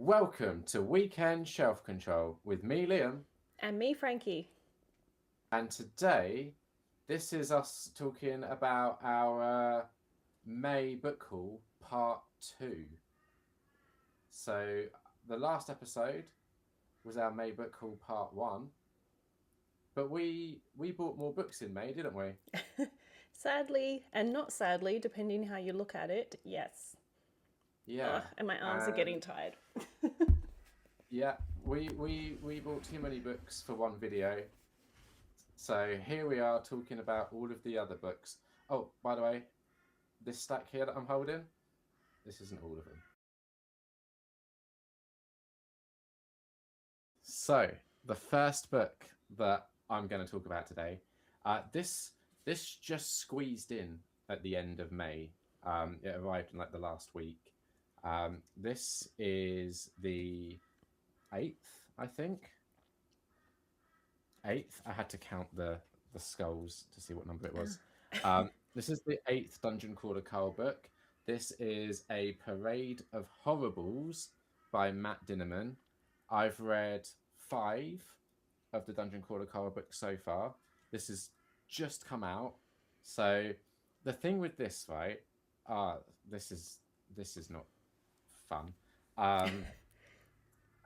Welcome to Weekend Shelf Control with me, Liam. And me, Frankie. And today, this is us talking about our May book haul part 2. So, the last episode was our May book haul part 1. But we bought more books in May, didn't we? Sadly, and not sadly, depending how you look at it, yes. Yeah. Ugh, and my arms are And getting tired. yeah, we bought too many books for one video. So here we are talking about all of the other books. Oh, by the way, this stack here that I'm holding, this isn't all of them. So the first book that I'm going to talk about today, this just squeezed in at the end of May. It arrived in like the last week. This is the 8th, I think. 8th. I had to count the skulls to see what number it was. This is the 8th Dungeon Crawler Carl book. This is A Parade of Horribles by Matt Dinnerman. I've read 5 of the Dungeon Crawler Carl books so far. This has just come out. So the thing with this, right? This is not fun.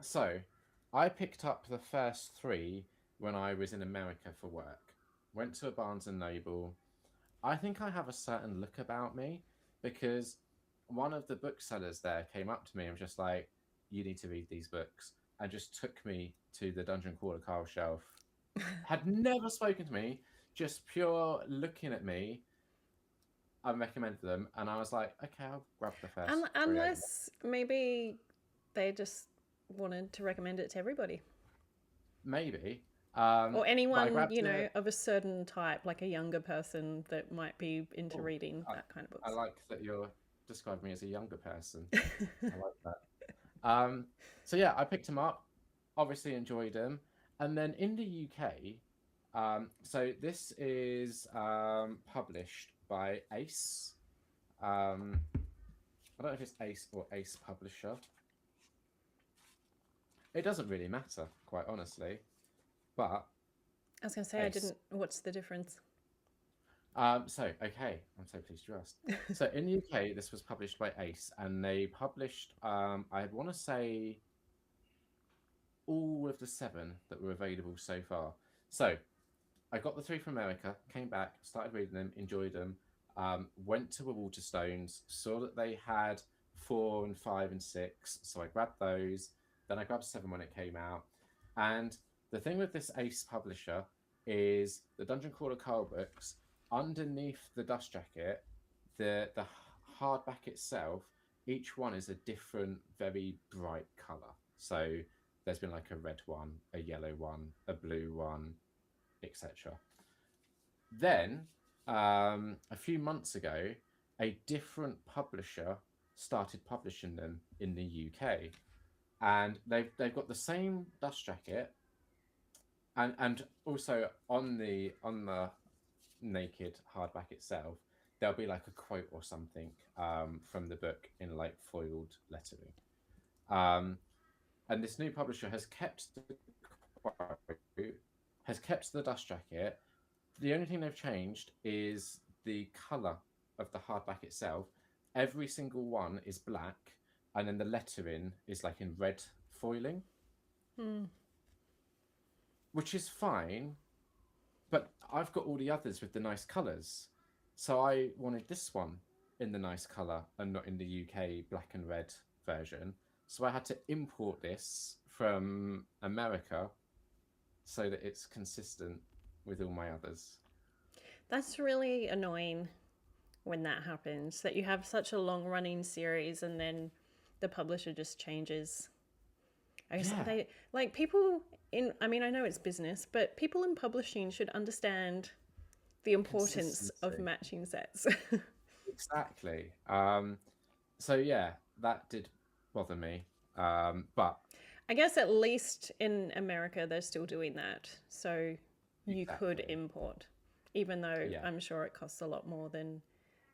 So I picked up the first 3 when I was in America for work. Went to a Barnes and Noble. I think I have a certain look about me because one of the booksellers there came up to me and was just like, "You need to read these books," and just took me to the Dungeon Crawler Carl shelf. Had never spoken to me, just pure looking at me. I recommended them, and I was like, "Okay, I'll grab the first 3." Unless maybe they just wanted to recommend it to everybody. Maybe. Or But I anyone, grabbed it. of a certain type, like a younger person that might be into Oh, reading I, that kind of I books. like that you're describing me as a younger person. I like that. So yeah, I picked them up. Obviously enjoyed them, and then in the UK, so this is published by Ace. I don't know if it's Ace or Ace Publisher. It doesn't really matter, quite honestly. But I was going to say, I Ace. didn't. What's the difference? Okay, I'm so pleased you asked. So in the UK, this was published by Ace, and they published, I want to say, all of the 7 that were available so far. So I got the 3 from America, came back, started reading them, enjoyed them. Went to a Waterstones, saw that they had 4 and 5 and 6, so I grabbed those. Then I grabbed 7 when it came out. And the thing with this Ace publisher is the Dungeon Crawler Carl books. Underneath the dust jacket, the hardback itself, each one is a different, very bright color. So there's been like a red one, a yellow one, a blue one, etc. Then, a few months ago, a different publisher started publishing them in the UK, and they've got the same dust jacket, and also on the naked hardback itself, there'll be like a quote or something from the book in like foiled lettering. Um, and this new publisher has kept the quote, has kept the dust jacket. The only thing they've changed is the color of the hardback itself. Every single one is black, and then the lettering is like in red foiling, Hmm. which is fine. But I've got all the others with the nice colors, so I wanted this one in the nice color and not in the UK black and red version. So I had to import this from America so that it's consistent with all my others. That's really annoying when that happens, that you have such a long running series and then the publisher just changes. I guess Yeah, they like people in, I mean, I know it's business, but people in publishing should understand the importance of consistency. matching sets. Exactly. So yeah, that did bother me. But I guess at least in America they're still doing that. So you could exactly. import, even though Yeah, I'm sure it costs a lot more than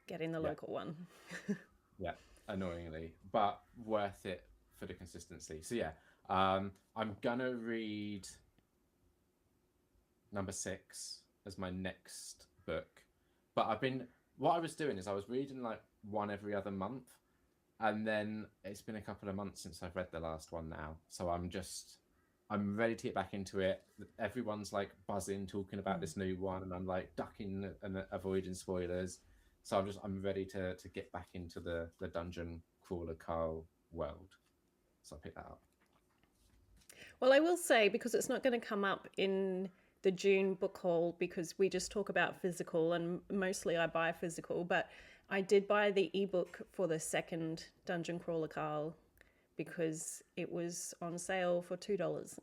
getting the yeah, local one. yeah. Annoyingly, but worth it for the consistency. So yeah, I'm gonna read number 6 as my next book. But what I was doing is I was reading like one every other month, and then it's been a couple of months since I've read the last one now. So I'm ready to get back into it. Everyone's like buzzing, talking about this new one, and I'm like ducking and avoiding spoilers. So I'm ready to get back into the Dungeon Crawler Carl world. So I picked that up. Well, I will say, because it's not going to come up in the June book haul, because we just talk about physical, and mostly I buy physical, but I did buy the ebook for the second Dungeon Crawler Carl because it was on sale for $2.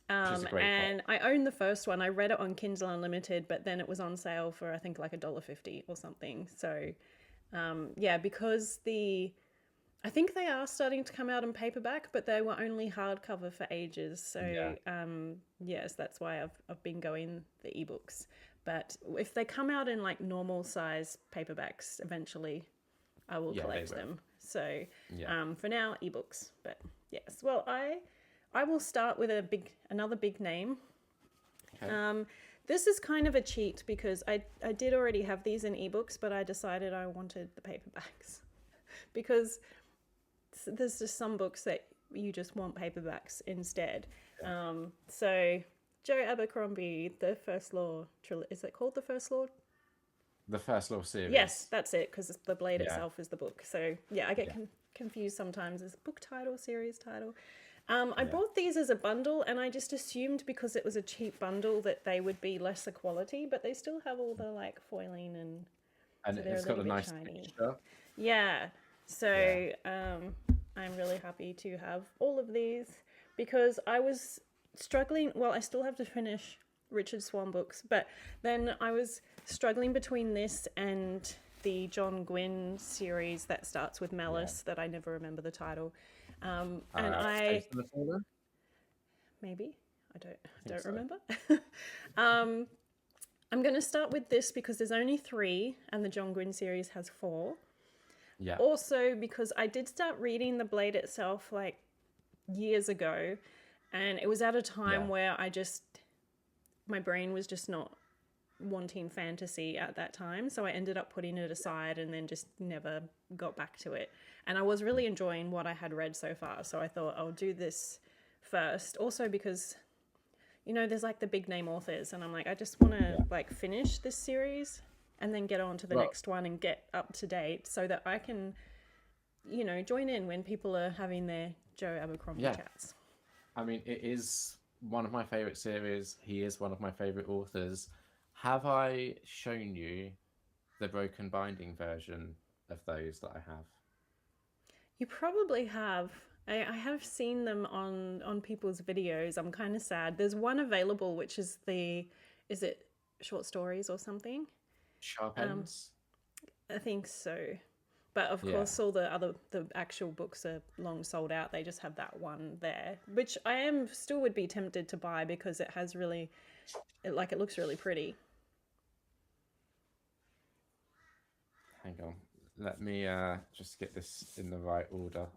And I owned the first one. I read it on Kindle Unlimited, but then it was on sale for I think like $1.50 or something. So because I think they are starting to come out in paperback, but they were only hardcover for ages. So yes, that's why I've been going the ebooks. But if they come out in like normal size paperbacks, eventually I will collect them. So for now, ebooks. But yes, well, I will start with another big name. Okay. This is kind of a cheat because I did already have these in ebooks, but I decided I wanted the paperbacks because there's just some books that you just want paperbacks instead. Yeah. So Joe Abercrombie, the First Law trilogy. Is it called the First Law? The First Law series. Yes, that's it, because the Blade itself is the book. So yeah, I get confused sometimes as book title, series title. I bought these as a bundle, and I just assumed because it was a cheap bundle that they would be lesser quality, but they still have all the like foiling and so it's got a nice shiny. Texture. Yeah. So I'm really happy to have all of these because I was struggling. Well, I still have to finish Richard Swan books, but then I was struggling between this and the John Gwynne series that starts with Malice that I never remember the title. And maybe I don't remember. I'm going to start with this because there's only 3 and the John Gwynne series has 4. Yeah. Also because I did start reading The Blade itself like years ago, and it was at a time where my brain was just not wanting fantasy at that time, so I ended up putting it aside and then just never got back to it. And I was really enjoying what I had read so far, so I thought I'll do this first. Also because, there's like the big name authors, and I'm like, I just want to like finish this series and then get on to the next one and get up to date so that I can, join in when people are having their Joe Abercrombie chats. I mean, it is one of my favourite series. He is one of my favourite authors. Have I shown you the Broken Binding version of those that I have? You probably have. I have seen them on people's videos. I'm kind of sad. There's one available, which is is it short stories or something? Sharp Ends? I think so. But of course, all the actual books are long sold out. They just have that one there, which I still would be tempted to buy because it has it looks really pretty. Hang on. Let me just get this in the right order.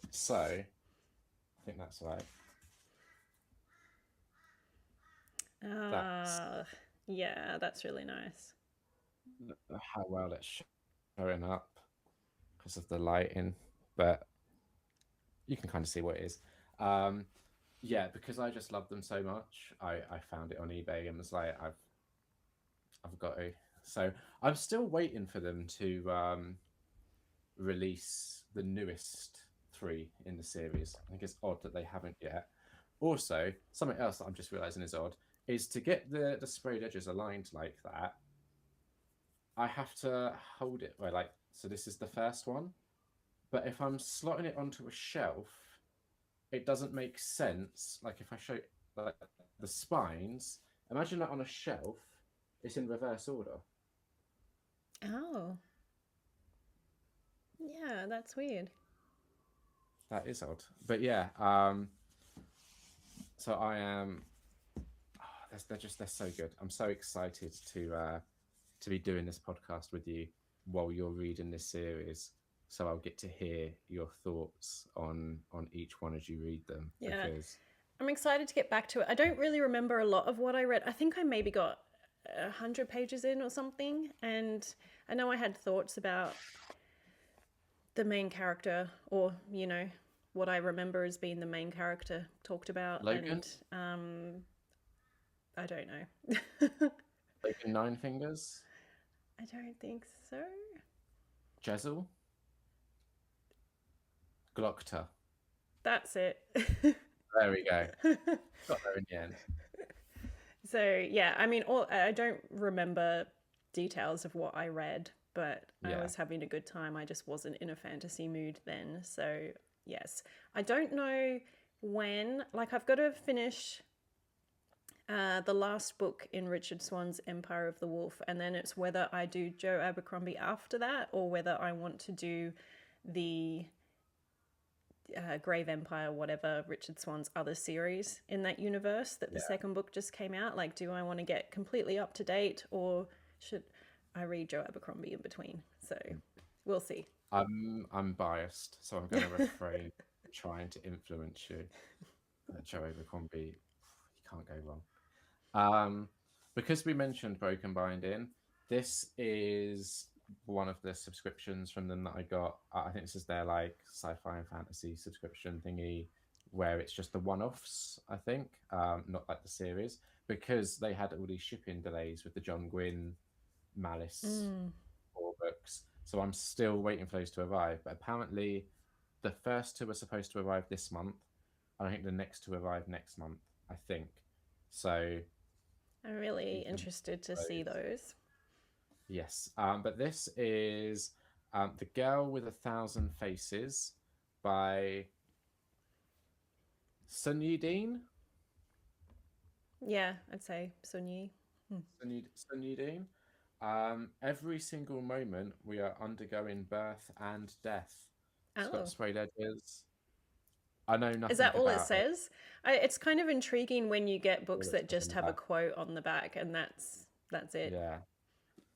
So, I think that's right. That's really nice. How well it's showing up because of the lighting, but you can kind of see what it is. Because I just love them so much. I found it on eBay and was like, I've got to. So I'm still waiting for them to release the newest 3 in the series. I think it's odd that they haven't yet. Also, something else that I'm just realizing is odd is to get the sprayed edges aligned like that, I have to hold it so this is the first one, but if I'm slotting it onto a shelf, it doesn't make sense. Like if I show like the spines, imagine that on a shelf, it's in reverse order. Oh. Yeah, that's weird. That is odd. But so I am they're so good. I'm so excited to be doing this podcast with you while you're reading this series. so I'll get to hear your thoughts on each one as you read them Yeah. because I'm excited to get back to it. I don't really remember a lot of what I read. I think I maybe got 100 pages in or something, and I know I had thoughts about the main character, or what I remember as being the main character talked about, Logan, and I don't know. Logan Nine Fingers, I don't think so. Jezzel, Glockta. That's it. There we go. Got there in the end. So yeah, I mean, I don't remember details of what I read, but I Yeah. was having a good time. I just wasn't in a fantasy mood then. So yes, I don't know when. Like, I've got to finish the last book in Richard Swan's Empire of the Wolf, and then it's whether I do Joe Abercrombie after that, or whether I want to do the Grave Empire, whatever, Richard Swan's other series in that universe that the Yeah. second book just came out. Like, do I want to get completely up to date, or should I read Joe Abercrombie in between? So we'll see. I'm biased, so I'm going to refrain from trying to influence you. Joe Abercrombie, you can't go wrong. Because we mentioned Broken Binding, this is one of the subscriptions from them that I got. I think this is their like sci-fi and fantasy subscription thingy, where it's just the one-offs. I think, not like the series, because they had all these shipping delays with the John Gwynne Malice four books. So I'm still waiting for those to arrive. But apparently, the first two are supposed to arrive this month. I think the next two arrive next month. I think so. I'm really You can interested to those. see those. Yes, but this is The Girl with a Thousand Faces by Sun Yudin. Yeah, I'd say Sun Yi. Sun Yudin. Every single moment we are undergoing birth and death. It's Oh, got sprayed edges. I know is nothing that all it about it. says? It's kind of intriguing when you get All books it that says on just the have a back. quote on the back, and that's it. Yeah.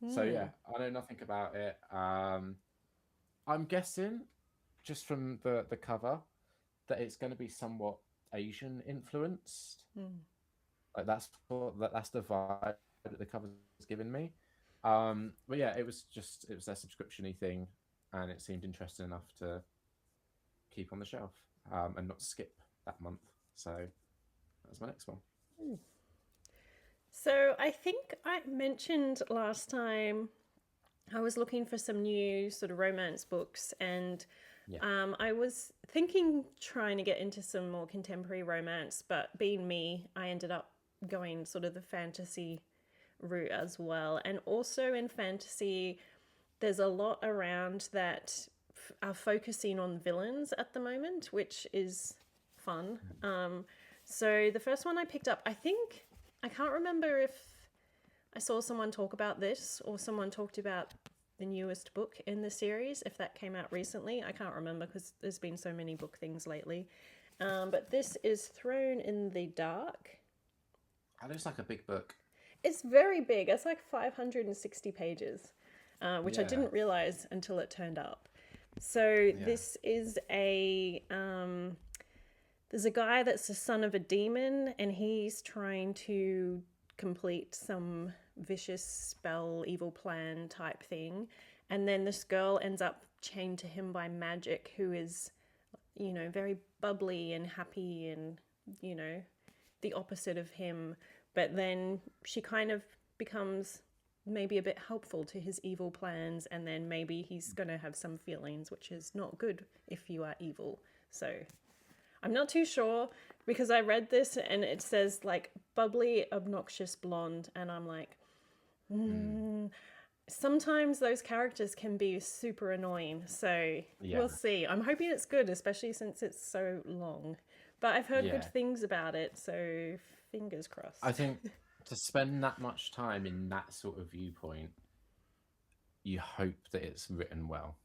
So yeah, I know nothing about it. I'm guessing just from the cover that it's going to be somewhat Asian influenced. Like that's the vibe that the cover's given me. But yeah, it was their subscription-y thing, and it seemed interesting enough to keep on the shelf and not skip that month. So that was my next one. So I think I mentioned last time I was looking for some new sort of romance books, and Yeah. I was thinking trying to get into some more contemporary romance, but being me, I ended up going sort of the fantasy route as well. And also in fantasy, there's a lot around that are focusing on villains at the moment, which is fun. So the first one I picked up, I can't remember if I saw someone talk about this or someone talked about the newest book in the series, if that came out recently. I can't remember because there's been so many book things lately. But this is Thrown in the Dark. That looks like a big book. It's very big. It's like 560 pages, which I Yeah. didn't realize until it turned up. So this is there's a guy that's the son of a demon, and he's trying to complete some vicious spell, evil plan type thing. And then this girl ends up chained to him by magic, who is, very bubbly and happy and, the opposite of him. But then she kind of becomes maybe a bit helpful to his evil plans, and then maybe he's going to have some feelings, which is not good if you are evil. So I'm not too sure because I read this and it says like bubbly, obnoxious blonde, and I'm like, sometimes those characters can be super annoying. So we'll see. I'm hoping it's good, especially since it's so long. But I've heard good things about it, so fingers crossed. I think to spend that much time in that sort of viewpoint, you hope that it's written well.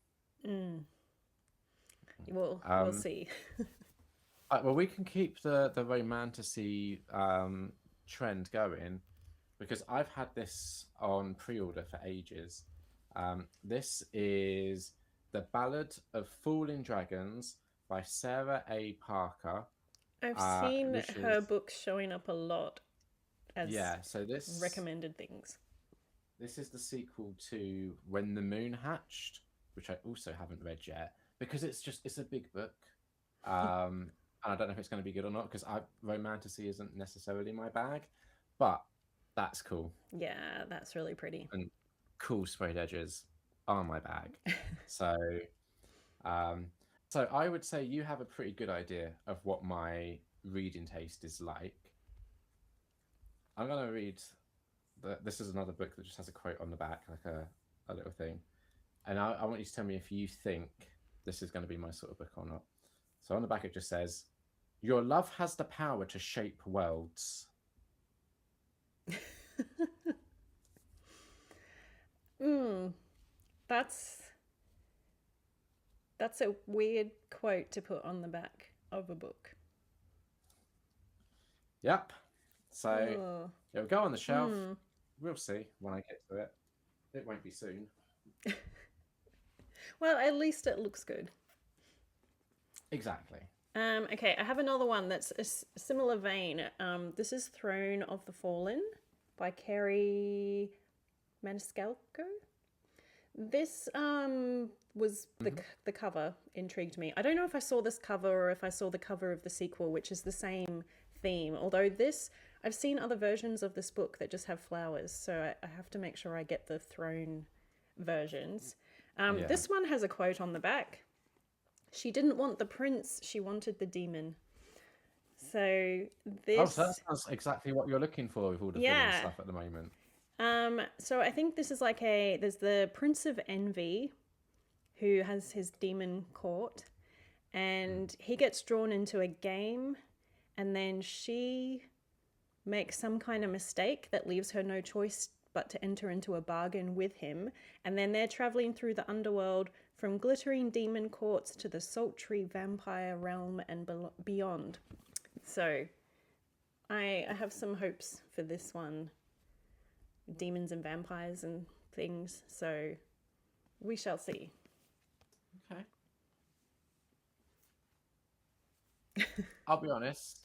We'll see. Well, we can keep the romantasy trend going because I've had this on pre-order for ages. This is The Ballad of Falling Dragons by Sarah A. Parker, I've seen which her is, books showing up a lot as yeah, so recommended things. this is the sequel to When the Moon Hatched, which I also haven't read yet because it's a big book. And I don't know if it's going to be good or not because romantasy isn't necessarily my bag, but that's cool. Yeah, that's really pretty. And cool sprayed edges are my bag. So, um, so I would say you have a pretty good idea of what my reading taste is like. I'm gonna read this is another book that just has a quote on the back, like a little thing, and I want you to tell me if you think this is going to be my sort of book or not. So on the back it just says, "Your love has the power to shape worlds." Mm, that's that's a weird quote to put on the back of a book. Yep. So Oh. it'll go on the shelf. Hmm. We'll see when I get to it. It won't be soon. Well, at least it looks good. Exactly. Okay, I have another one that's a similar vein. This is Throne of the Fallen by Kerry Maniscalco. This was the cover intrigued me. I don't know if I saw this cover or if I saw the cover of the sequel, which is the same theme. Although this, I've seen other versions of this book that just have flowers, so I have to make sure I get the Throne versions. Yeah. This one has a quote on the back. She didn't want the prince, she wanted the demon. So this. Oh, so that sounds exactly what you're looking for with all the villain Yeah. stuff at the moment. So I think this is like there's the Prince of Envy who has his demon court and he gets drawn into a game and then she makes some kind of mistake that leaves her no choice but to enter into a bargain with him, and then they're traveling through the underworld from glittering demon courts to the sultry vampire realm and beyond. So I have some hopes for this one. Demons and vampires and things, so we shall see. Okay. I'll be honest.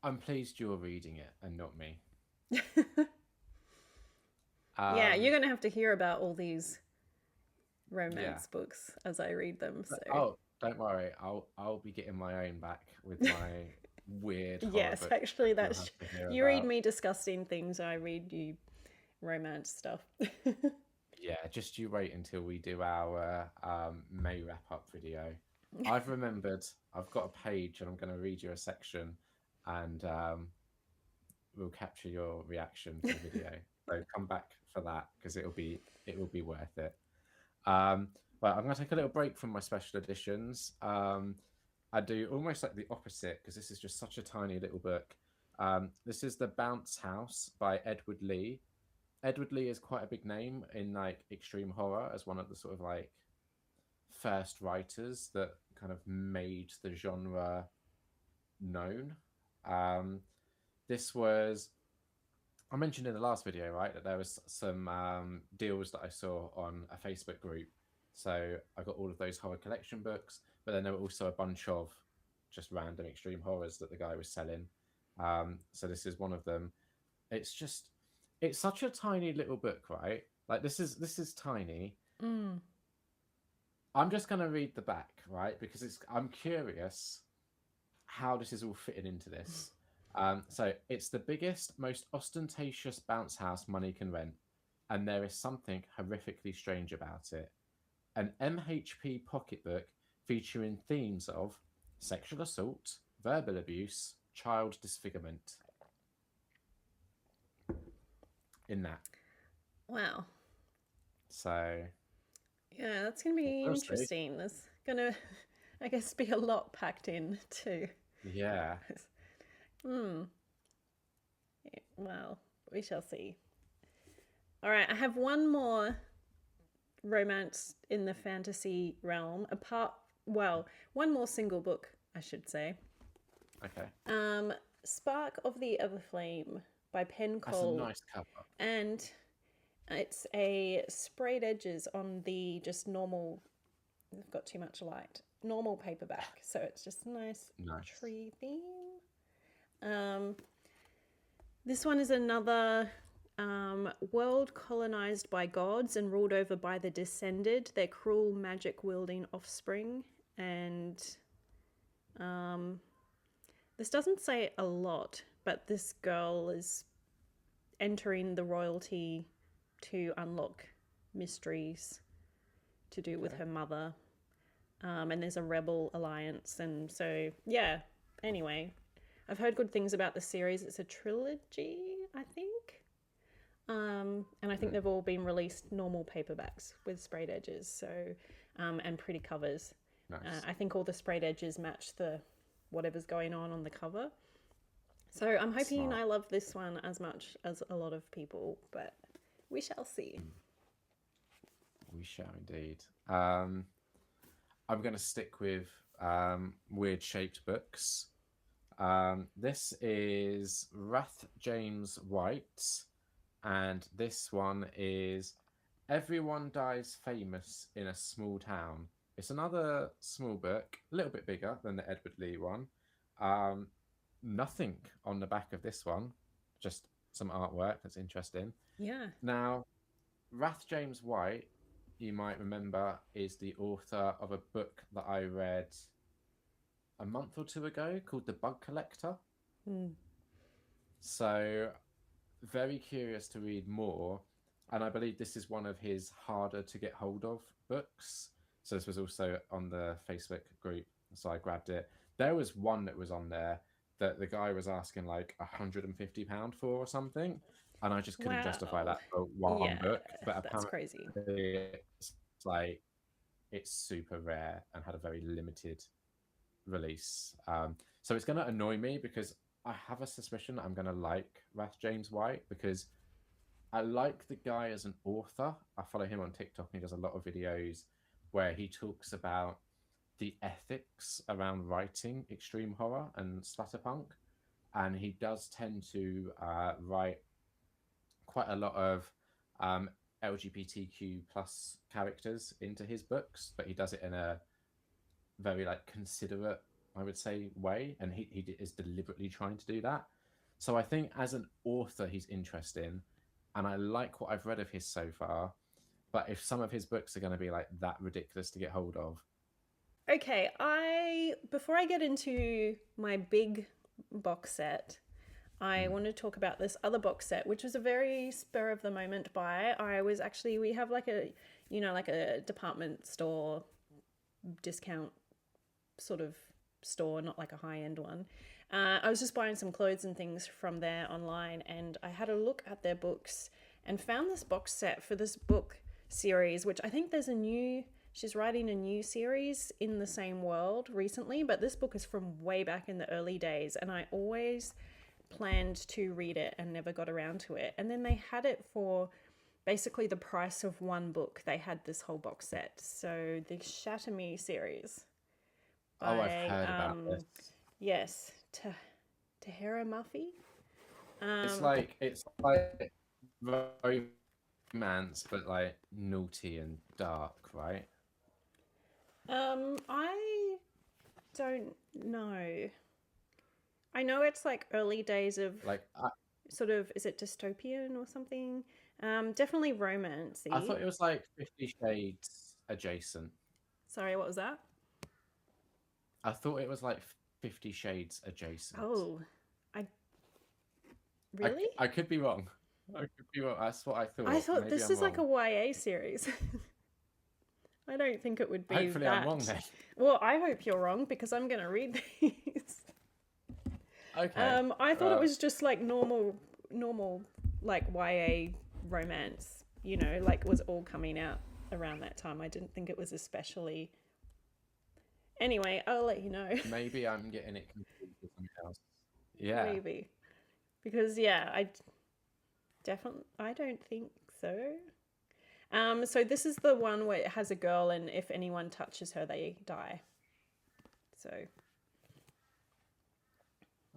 I'm pleased you're reading it and not me. Yeah, you're gonna have to hear about all these romance Yeah. books as I read them. So Oh, don't worry. I'll be getting my own back with my weird horror yes, book actually, you'll that's have to hear you read about. me disgusting things, I read you romance stuff. Yeah, just you wait until we do our May wrap up video. I've remembered. I've got a page, and I'm going to read you a section, and we'll capture your reaction to the video. So come back for that because it will be worth it. But I'm going to take a little break from my special editions. I do almost like the opposite because this is just such a tiny little book. This is The Bounce House by Edward Lee. Edward Lee is quite a big name in like extreme horror as one of the sort of like first writers that kind of made the genre known. This was, I mentioned in the last video, right, that there was some deals that I saw on a Facebook group. So I got all of those horror collection books, but then there were also a bunch of just random extreme horrors that the guy was selling. So this is one of them. It's such a tiny little book, right? Like this is tiny. Mm. I'm just gonna read the back, right? Because I'm curious how this is all fitting into this. So it's the biggest, most ostentatious bounce house money can rent, and there is something horrifically strange about it. An MHP pocketbook featuring themes of sexual assault, verbal abuse, child disfigurement. In that. Wow. So Yeah, that's gonna be we'll see. interesting. There's gonna, I guess, be a lot packed in too. Yeah. Hmm. Well, we shall see. All right, I have one more romance in the fantasy realm. One more single book, I should say. Okay. Spark of the Everflame by Penn That's a Cole. nice cover. And It's a sprayed edges on the just normal. I've got too much light. Normal paperback, so it's just a nice Nice. tree theme. Um, this one is another world colonized by gods and ruled over by the descended, their cruel magic wielding offspring. And this doesn't say a lot, but this girl is entering the royalty to unlock mysteries to do with her mother. And there's a rebel alliance. And so, yeah, anyway, I've heard good things about the series. It's a trilogy, I think. And I think they've all been released normal paperbacks with sprayed edges, so and pretty covers. Nice. I think all the sprayed edges match the whatever's going on the cover. So I'm hoping Smart. I love this one as much as a lot of people, but we shall see. We shall indeed. I'm going to stick with weird shaped books. This is Rath James White, and this one is Everyone Dies Famous in a Small Town. It's another small book, a little bit bigger than the Edward Lee one. Nothing on the back of this one, just some artwork that's interesting. Yeah. Now, Rath James White, you might remember, is the author of a book that I read a month or two ago called The Bug Collector. So, very curious to read more. And I believe this is one of his harder to get hold of books. So this was also on the Facebook group. So I grabbed it. There was one that was on there that the guy was asking like £150 for or something. And I just couldn't justify that for one book. But that's crazy. it's like, it's super rare and had a very limited release. So it's going to annoy me because I have a suspicion I'm going to like Rath James White because I like the guy as an author. I follow him on TikTok and he does a lot of videos where he talks about the ethics around writing extreme horror and splatterpunk. And he does tend to write quite a lot of LGBTQ plus characters into his books, but he does it in a very like considerate, I would say, way. And he is deliberately trying to do that. So I think as an author, he's interesting. And I like what I've read of his so far. But if some of his books are going to be like that ridiculous to get hold of. Okay, before I get into my big box set, I want to talk about this other box set, which was a very spur of the moment buy. We have like a department store discount sort of store, not like a high end one. I was just buying some clothes and things from there online, and I had a look at their books and found this box set for this book series, which I think she's writing a new series in the same world recently, but this book is from way back in the early days, and I always planned to read it and never got around to it. And then they had it for basically the price of one book. They had this whole box set. So the Shatter Me series. I've heard about this. Yes, Tahira Muffy. It's like romance, but like naughty and dark, right? I don't know. I know it's like early days of Like sort of, is it dystopian or something? Definitely romancy. I thought it was like 50 Shades adjacent. Sorry, what was that? I thought it was like 50 Shades adjacent. Oh, really? I could be wrong. I could be wrong. That's what I thought. I thought Maybe this I'm is like wrong. a YA series. I don't think it would be Hopefully that. I'm wrong then. Well, I hope you're wrong because I'm going to read these. Okay. I thought it was just like normal like YA romance, like was all coming out around that time. I didn't think it was especially. Anyway, I'll let you know. Maybe I'm getting it confused with something else. Yeah. Maybe. Because I don't think so. So this is the one where it has a girl and if anyone touches her, they die. So.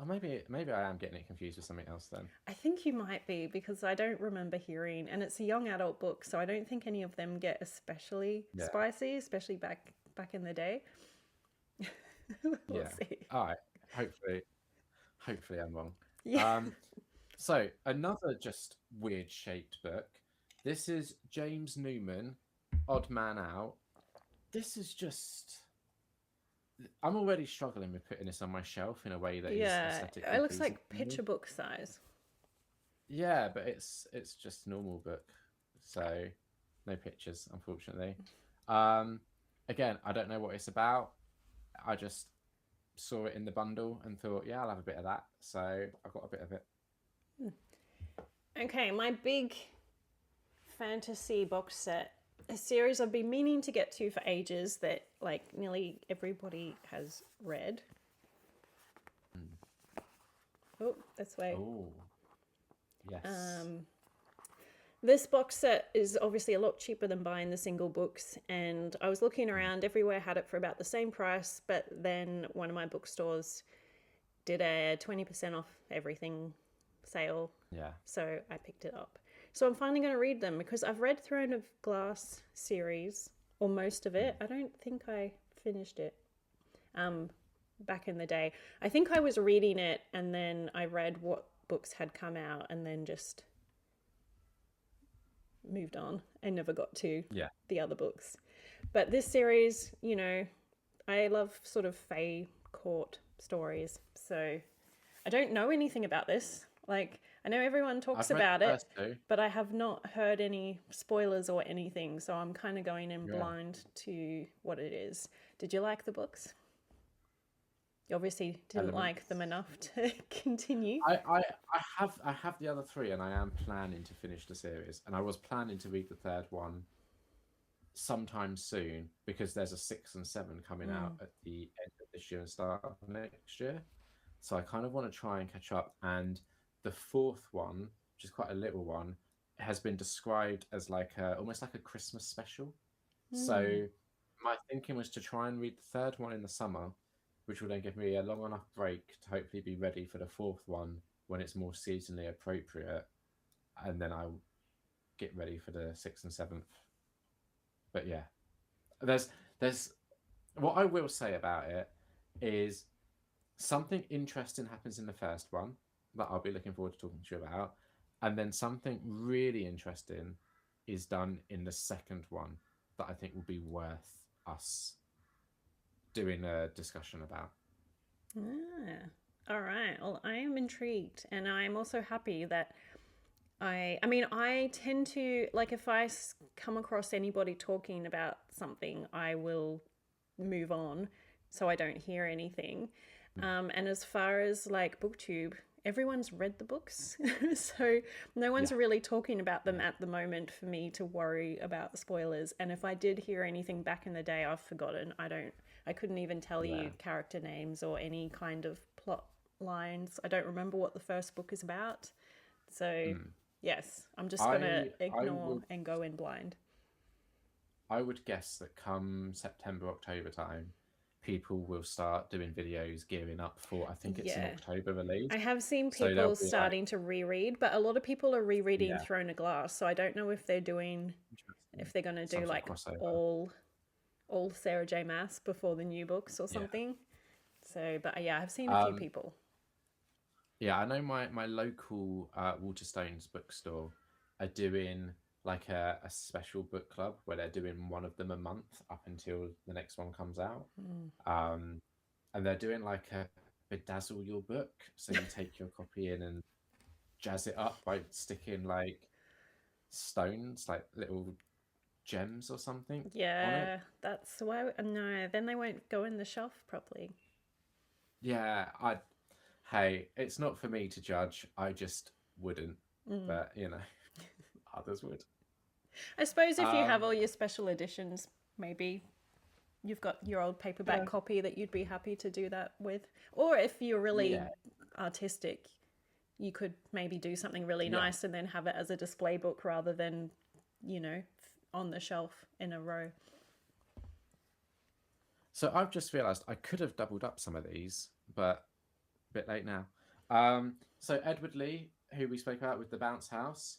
Oh, maybe I am getting it confused with something else then. I think you might be because I don't remember hearing, and it's a young adult book, so I don't think any of them get especially Yeah, spicy, especially back in the day. We'll yeah. see. All right. Hopefully, hopefully I'm wrong. Yeah. Um, so another just weird shaped book. This is James Newman, Odd Man Out. This is just. I'm already struggling with putting this on my shelf in a way that is Yeah, aesthetically it looks pleasing like to me. picture book size. Yeah, but it's just a normal book, so no pictures, unfortunately. Um, Again, I don't know what it's about. I just saw it in the bundle and thought, yeah, I'll have a bit of that. So I got a bit of it. Okay, my big fantasy box set, a series I've been meaning to get to for ages that like nearly everybody has read. Oh, that's way. Oh, yes. This box set is obviously a lot cheaper than buying the single books, and I was looking around, everywhere had it for about the same price, but then one of my bookstores did a 20% off everything sale, Yeah. so I picked it up. So I'm finally going to read them because I've read Throne of Glass series, or most of it. I don't think I finished it back in the day. I think I was reading it and then I read what books had come out and then just moved on. I never got to Yeah. the other books. But this series, you know, I love sort of Fae court stories. So I don't know anything about this. Like, I know everyone talks I've read about the it, first two. but I have not heard any spoilers or anything. So I'm kind of going in Yeah. blind to what it is. Did you like the books? You obviously didn't like them enough to continue. I have the other three, and I am planning to finish the series. And I was planning to read the third one sometime soon because there's a 6 and 7 coming out at the end of this year and start of next year. So I kind of want to try and catch up. And the fourth one, which is quite a little one, has been described as like almost like a Christmas special. So my thinking was to try and read the third one in the summer, which will then give me a long enough break to hopefully be ready for the fourth one when it's more seasonally appropriate, and then I'll get ready for the sixth and seventh. But yeah, there's what I will say about it is something interesting happens in the first one that I'll be looking forward to talking to you about, and then something really interesting is done in the second one that I think will be worth us doing a discussion about. Ah, all right. Well, I am intrigued, and I'm also happy that I mean, I tend to like if come across anybody talking about something, I will move on so I don't hear anything. And as far as like BookTube, everyone's read the books, so no one's Yeah. really talking about them at the moment for me to worry about spoilers. And if I did hear anything back in the day, I've forgotten. I couldn't even tell Yeah. you character names or any kind of plot lines. I don't remember what the first book is about. So, yes, I'm just going to I ignore would and go in blind. I would guess that come September, October time, people will start doing videos gearing up for I think it's an Yeah. October release. I have seen So they'll people be like, starting to reread, but a lot of people are rereading yeah, Throne of Glass. So I don't know if they're doing, interesting. if they're going to do Some sort like of crossover. all Sarah J. Maas before the new books or Yeah. something. So, but yeah, I've seen a few Um, people. yeah, I know my local Waterstones bookstore are doing like a special book club where they're doing one of them a month up until the next one comes out. Um, and they're doing like a bedazzle your book. So you take your copy in and jazz it up by sticking like stones, like little gems or something on it. Yeah, that's why. No, then they won't go in the shelf properly. Yeah, hey, it's not for me to judge. I just wouldn't, but others would. I suppose if you have Um, all your special editions, maybe you've got your old paperback yeah, copy that you'd be happy to do that with. Or if you're really yeah, artistic, you could maybe do something really yeah. nice and then have it as a display book rather than, on the shelf in a row. So I've just realised I could have doubled up some of these, but Bit late now. So Edward Lee, who we spoke about with the bounce house,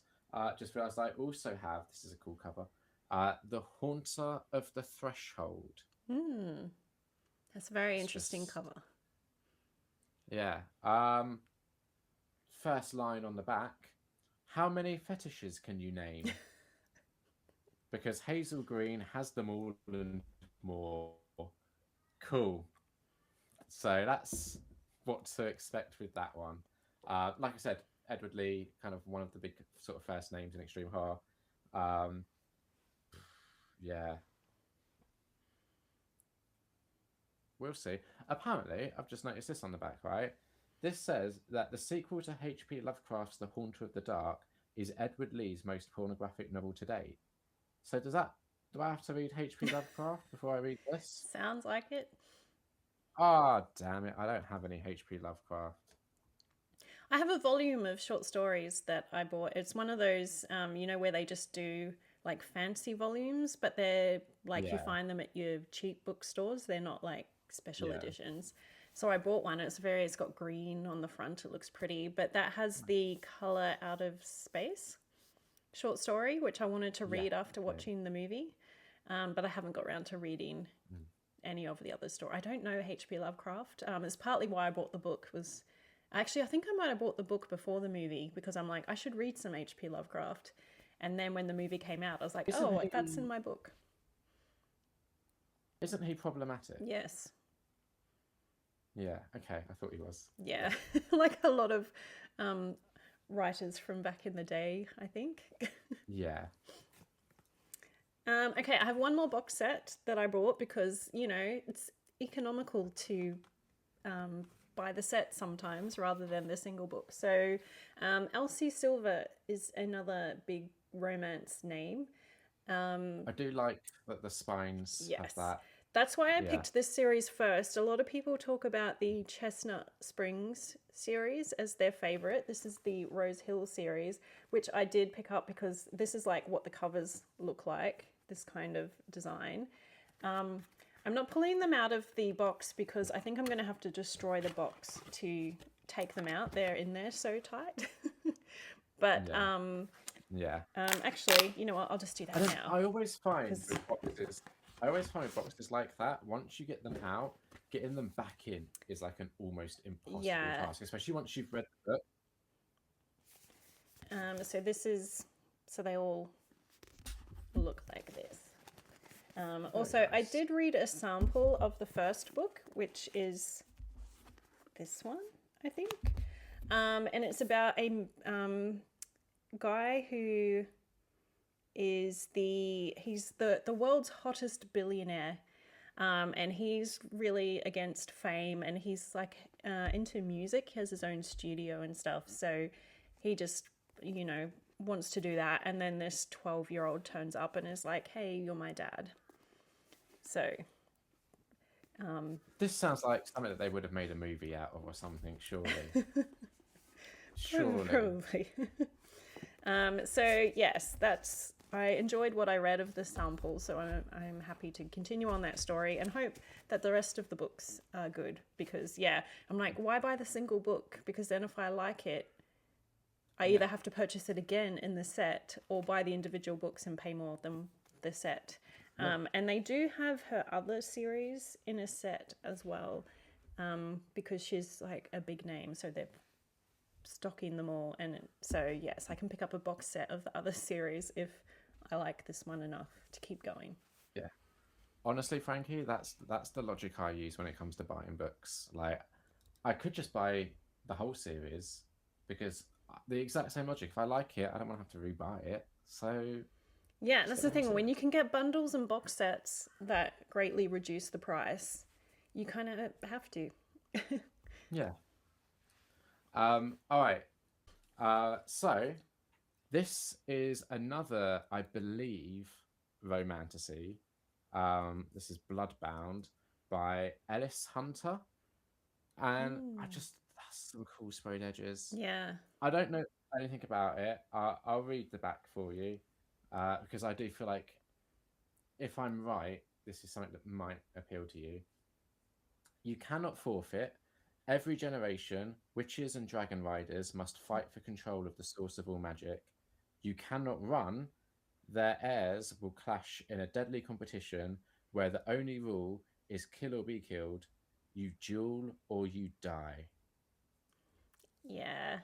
just realised I also have. This is a cool cover. The Haunter of the Threshold. Hmm. That's a very It's interesting just cover. yeah. First line on the back. How many fetishes can you name? Because Hazel Green has them all and more. Cool. So that's what to expect with that one. Like I said, Edward Lee, kind of one of the big sort of first names in extreme horror. Um, yeah, we'll see. Apparently, I've just noticed this on the back, right? This says that the sequel to H.P. Lovecraft's The Haunter of the Dark is Edward Lee's most pornographic novel to date. So do I have to read H.P. Lovecraft before I read this? Sounds like it. Ah, oh, damn it! I don't have any H.P. Lovecraft. I have a volume of short stories that I bought. It's one of those, where they just do like fancy volumes, but they're like you Yeah, find them at your cheap bookstores. They're not like special yeah. editions. So I bought one. It's got green on the front. It looks pretty, but that has the color out of space short story, which I wanted to Yeah. read after Okay. watching the movie. But I haven't got around to reading Mm. any of the other story. I don't know H.P. Lovecraft. It's partly why I bought the book. Was actually I think I might have bought the book before the movie because I'm like I should read some H.P. Lovecraft. And then when the movie came out, I was like, Isn't oh, that's in he? my book. Isn't he problematic? Yes, Yeah. Okay. I thought he was. yeah, like a lot of um, writers from back in the day, I think. Yeah. Okay, I have one more box set that I bought because it's economical to um, buy the set sometimes rather than the single book. So, Elsie Silver is another big romance name. I do like that the spines have Yes. that. That's why I Yeah. picked this series first. A lot of people talk about the Chestnut Springs series as their favorite. This is the Rose Hill series, which I did pick up because this is like what the covers look like, this kind of design. I'm not pulling them out of the box because I think I'm going to have to destroy the box to take them out. They're in there so tight. But Yeah. Yeah. actually, you know what? I'll just do I that don't. now I always find because with boxes. I always find with boxes like that. Once you get them out, getting them back in is like an almost impossible yeah. task, especially once you've read the book. So this is so they all look like this. Very Also, I nice. did read a sample of the first book, which is this one, I think, and it's about a guy who is he's the world's hottest billionaire. And he's really against fame, and he's like into music. He has his own studio and stuff. So he just, wants to do that. And then this 12-year-old turns up and is like, "Hey, you're my dad." So This sounds like something that they would have made a movie out of or something. Surely. Surely. probably. So yes, that's. I enjoyed what I read of the sample, so I'm happy to continue on that story and hope that the rest of the books are good. Because yeah, I'm like, why buy the single book? Because then if I like it, I either have to purchase it again in the set or buy the individual books and pay more than the set. Yeah. And they do have her other series in a set as well, because she's like a big name, so they're stocking them all. And so yes, I can pick up a box set of the other series if I like this one enough to keep going. Yeah. Honestly, Frankie, that's the logic I use when it comes to buying books. Like, I could just buy the whole series because the exact same logic. If I like it, I don't want to have to rebuy it. So Yeah, just that's get the the whole thing. series. When you can get bundles and box sets that greatly reduce the price, you kind of have to. Yeah. All right. So this is another, I believe, romantasy. This is Bloodbound by Ellis Hunter, and I Mm. just that's some cool sprayed edges. Yeah. I don't know anything about it. I'll read the back for you because I do feel like if I'm right, this is something that might appeal to you. You cannot forfeit. Every generation, witches and dragon riders must fight for control of the source of all magic. You cannot run. Their heirs will clash in a deadly competition where the only rule is kill or be killed. You duel or you die. Yeah,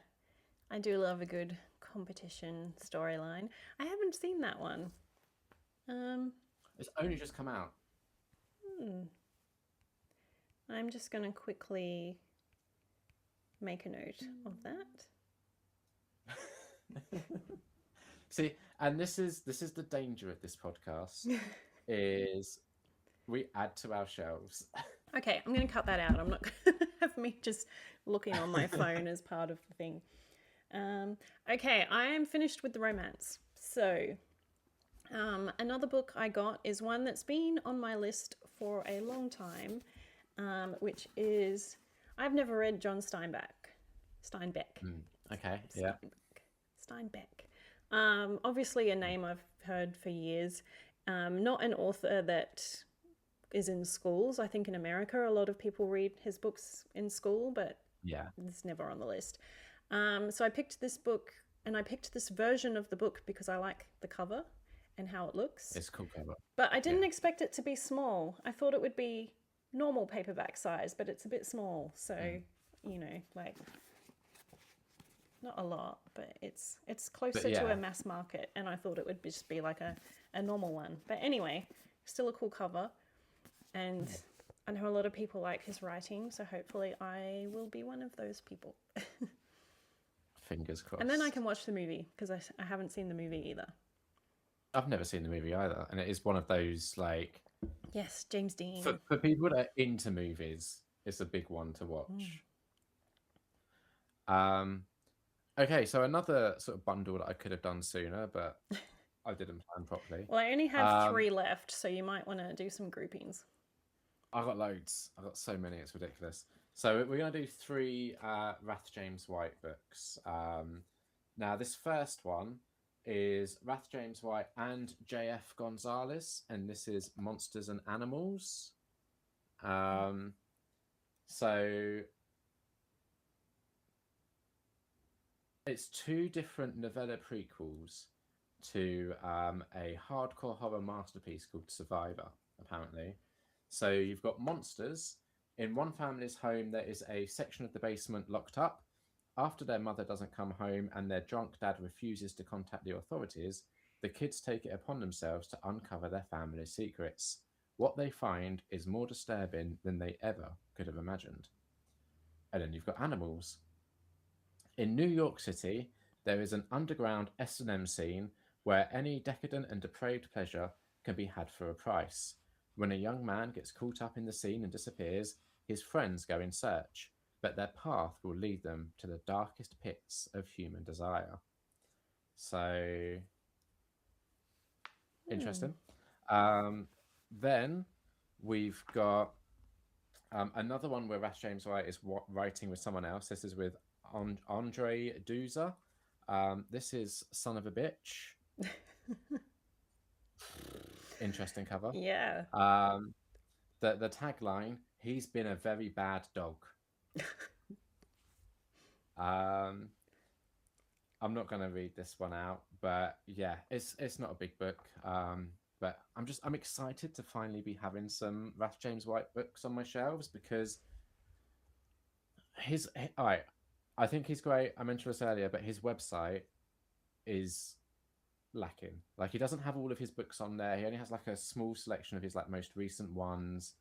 I do love a good competition storyline. I haven't seen that one. It's only just come out. I'm just going to quickly make a note of that. See, and this is the danger of this podcast is we add to our shelves. Okay, I'm going to cut that out. I'm not going to have me just looking on my phone as part of the thing. Okay, I am finished with the romance. So, another book I got is one that's been on my list for a long time, which is, I've never read John Steinbeck. Okay, yeah. Steinbeck. Obviously a name I've heard for years. Not an author that is in schools. I think in America a lot of people read his books in school, but Yeah. it's never on the list. So I picked this book, and I picked this version of the book because I like the cover and how it looks. It's a cool cover. But I didn't expect it to be small. I thought it would be normal paperback size, but it's a bit small. So, you know, like not a lot, but it's closer to a mass market, and I thought it would just be like a normal one. But anyway, still a cool cover. And I know a lot of people like his writing, so hopefully I will be one of those people. Fingers crossed. And then I can watch the movie, because I haven't seen the movie either. I've never seen the movie either, and it is one of those, like... Yes, James Dean. For people that are into movies, it's a big one to watch. Okay, so another sort of bundle that I could have done sooner, but I didn't plan properly. Well, I only have 3 left, so you might want to do some groupings. I've got loads. I've got so many, it's ridiculous. So we're going to do 3 Rath James White books. Now, this first one is Rath James White and J.F. Gonzalez, and this is Monsters and Animals. So it's 2 different novella prequels to a hardcore horror masterpiece called Survivor, apparently. So you've got monsters. In one family's home, there is a section of the basement locked up. After their mother doesn't come home and their drunk dad refuses to contact the authorities, the kids take it upon themselves to uncover their family's secrets. What they find is more disturbing than they ever could have imagined. And then you've got animals. In New York City, there is an underground S&M scene where any decadent and depraved pleasure can be had for a price. When a young man gets caught up in the scene and disappears, his friends go in search, but their path will lead them to the darkest pits of human desire. So, interesting. Then we've got another one where Rath James White is writing with someone else. This is with Andre Duza. This is Son of a Bitch. Interesting cover. Yeah. The tagline, he's been a very bad dog. I'm not going to read this one out, but yeah, it's not a big book. But I'm excited to finally be having some Rath James White books on my shelves, because all right, I think he's great. I mentioned this earlier, but his website is lacking. Like, he doesn't have all of his books on there. He only has like a small selection of his like most recent ones.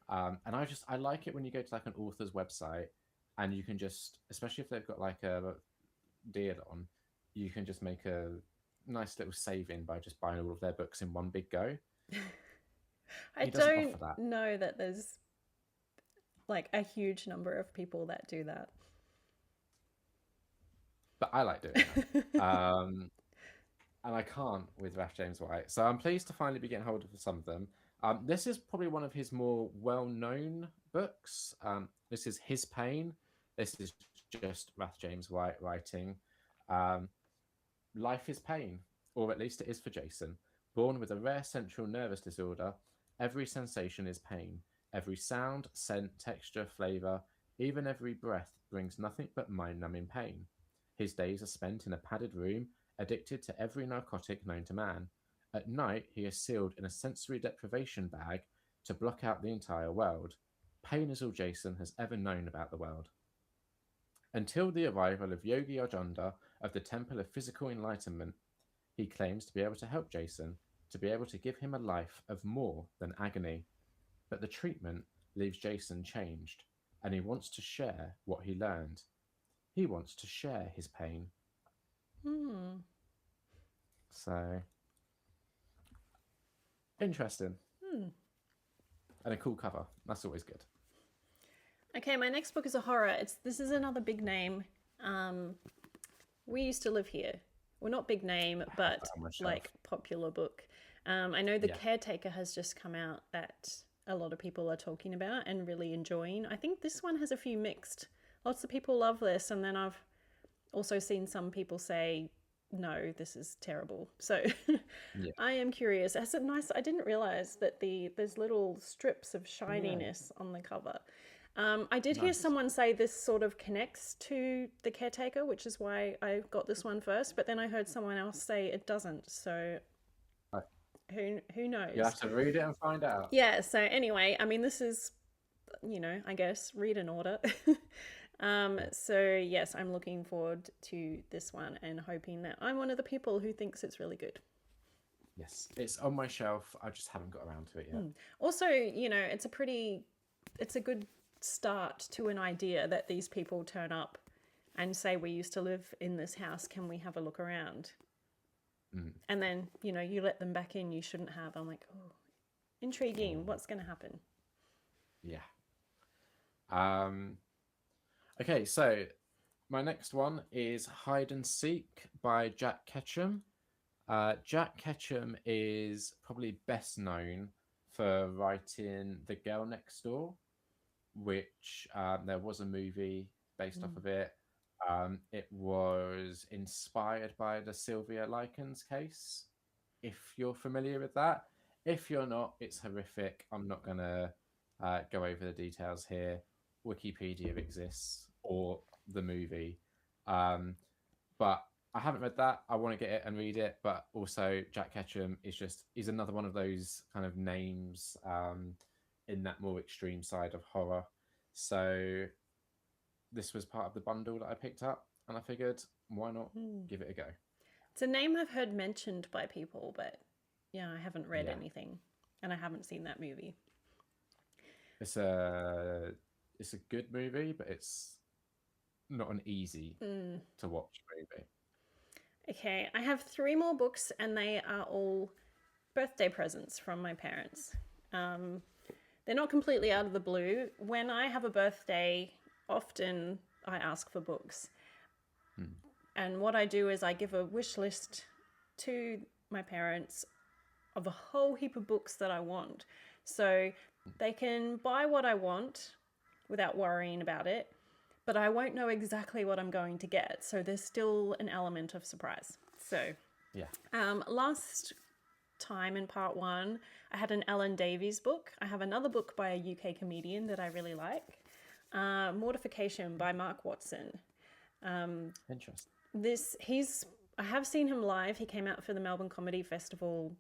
And I like it when you go to like an author's website and you can just, especially if they've got like a deal on, you can just make a nice little saving by just buying all of their books in one big go. I don't know that there's like a huge number of people that do that. But I like doing that. And I can't with Rath James White. So I'm pleased to finally be getting hold of some of them. This is probably one of his more well-known books. This is His Pain. This is just Rath James White writing. Life is pain, or at least it is for Jason. Born with a rare central nervous disorder, every sensation is pain. Every sound, scent, texture, flavour Even every breath brings nothing but mind-numbing pain. His days are spent in a padded room, addicted to every narcotic known to man. At night, he is sealed in a sensory deprivation bag to block out the entire world. Pain is all Jason has ever known about the world. Until the arrival of Yogi Ojanda of the Temple of Physical Enlightenment, he claims to be able to help Jason, to be able to give him a life of more than agony. But the treatment leaves Jason changed, and he wants to share what he learned. He wants to share his pain. Hmm. So, interesting. And a cool cover. That's always good. Okay, my next book is a horror. This is another big name. We used to live here. Well, not big name, but On my shelf. like popular book. I know The Yeah. Caretaker has just come out that a lot of people are talking about and really enjoying. I think this one has a few mixed. Lots of people love this, and then I've also seen some people say, no, this is terrible. So Yeah. I am curious. Is it nice? I didn't realize that there's little strips of shininess on the cover. I did hear Nice. someone say this sort of connects to The Caretaker, which is why I got this one first. But then I heard someone else say it doesn't. So Right. who knows? You have to read it and find out. Yeah. So anyway, I mean, this is, I guess read in order. So yes, I'm looking forward to this one and hoping that I'm one of the people who thinks it's really good. Yes. It's on my shelf. I just haven't got around to it yet. Also, it's a good start to an idea that these people turn up and say, we used to live in this house, can we have a look around? And then, you let them back in, you shouldn't have. I'm like, oh, intriguing. What's going to happen? Yeah. Okay, so my next one is Hide and Seek by Jack Ketchum. Jack Ketchum is probably best known for writing The Girl Next Door, which there was a movie based off of it. It was inspired by the Sylvia Likens case, if you're familiar with that. If you're not, it's horrific. I'm not going to go over the details here. Wikipedia exists, or the movie. But I haven't read that. I want to get it and read it. But also, Jack Ketchum is another one of those kind of names in that more extreme side of horror. So this was part of the bundle that I picked up, and I figured, why not give it a go? It's a name I've heard mentioned by people, but yeah, I haven't read Yeah. anything and I haven't seen that movie. It's a good movie, but it's not an easy to watch movie. Okay, I have 3 more books and they are all birthday presents from my parents. They're not completely out of the blue. When I have a birthday, often I ask for books. And what I do is I give a wish list to my parents of a whole heap of books that I want. So they can buy what I want without worrying about it, but I won't know exactly what I'm going to get. So there's still an element of surprise. So Yeah. last time in part 1, I had an Ellen Davies book. I have another book by a UK comedian that I really like, Mortification by Mark Watson. Interesting. I have seen him live. He came out for the Melbourne Comedy Festival.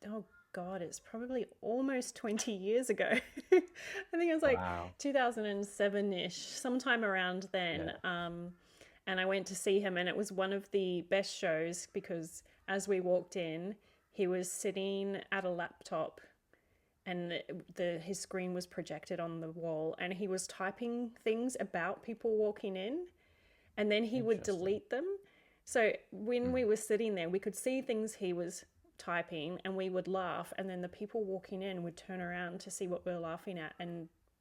Oh God, it's probably almost 20 years ago. I think it was like Wow. 2007-ish, sometime around then. And I went to see him, and it was one of the best shows because as we walked in, he was sitting at a laptop and his screen was projected on the wall, and he was typing things about people walking in, and then he would Interesting. delete them. So when we were sitting there, we could see things he was typing and we would laugh, and then the people walking in would turn around to see what we were laughing at,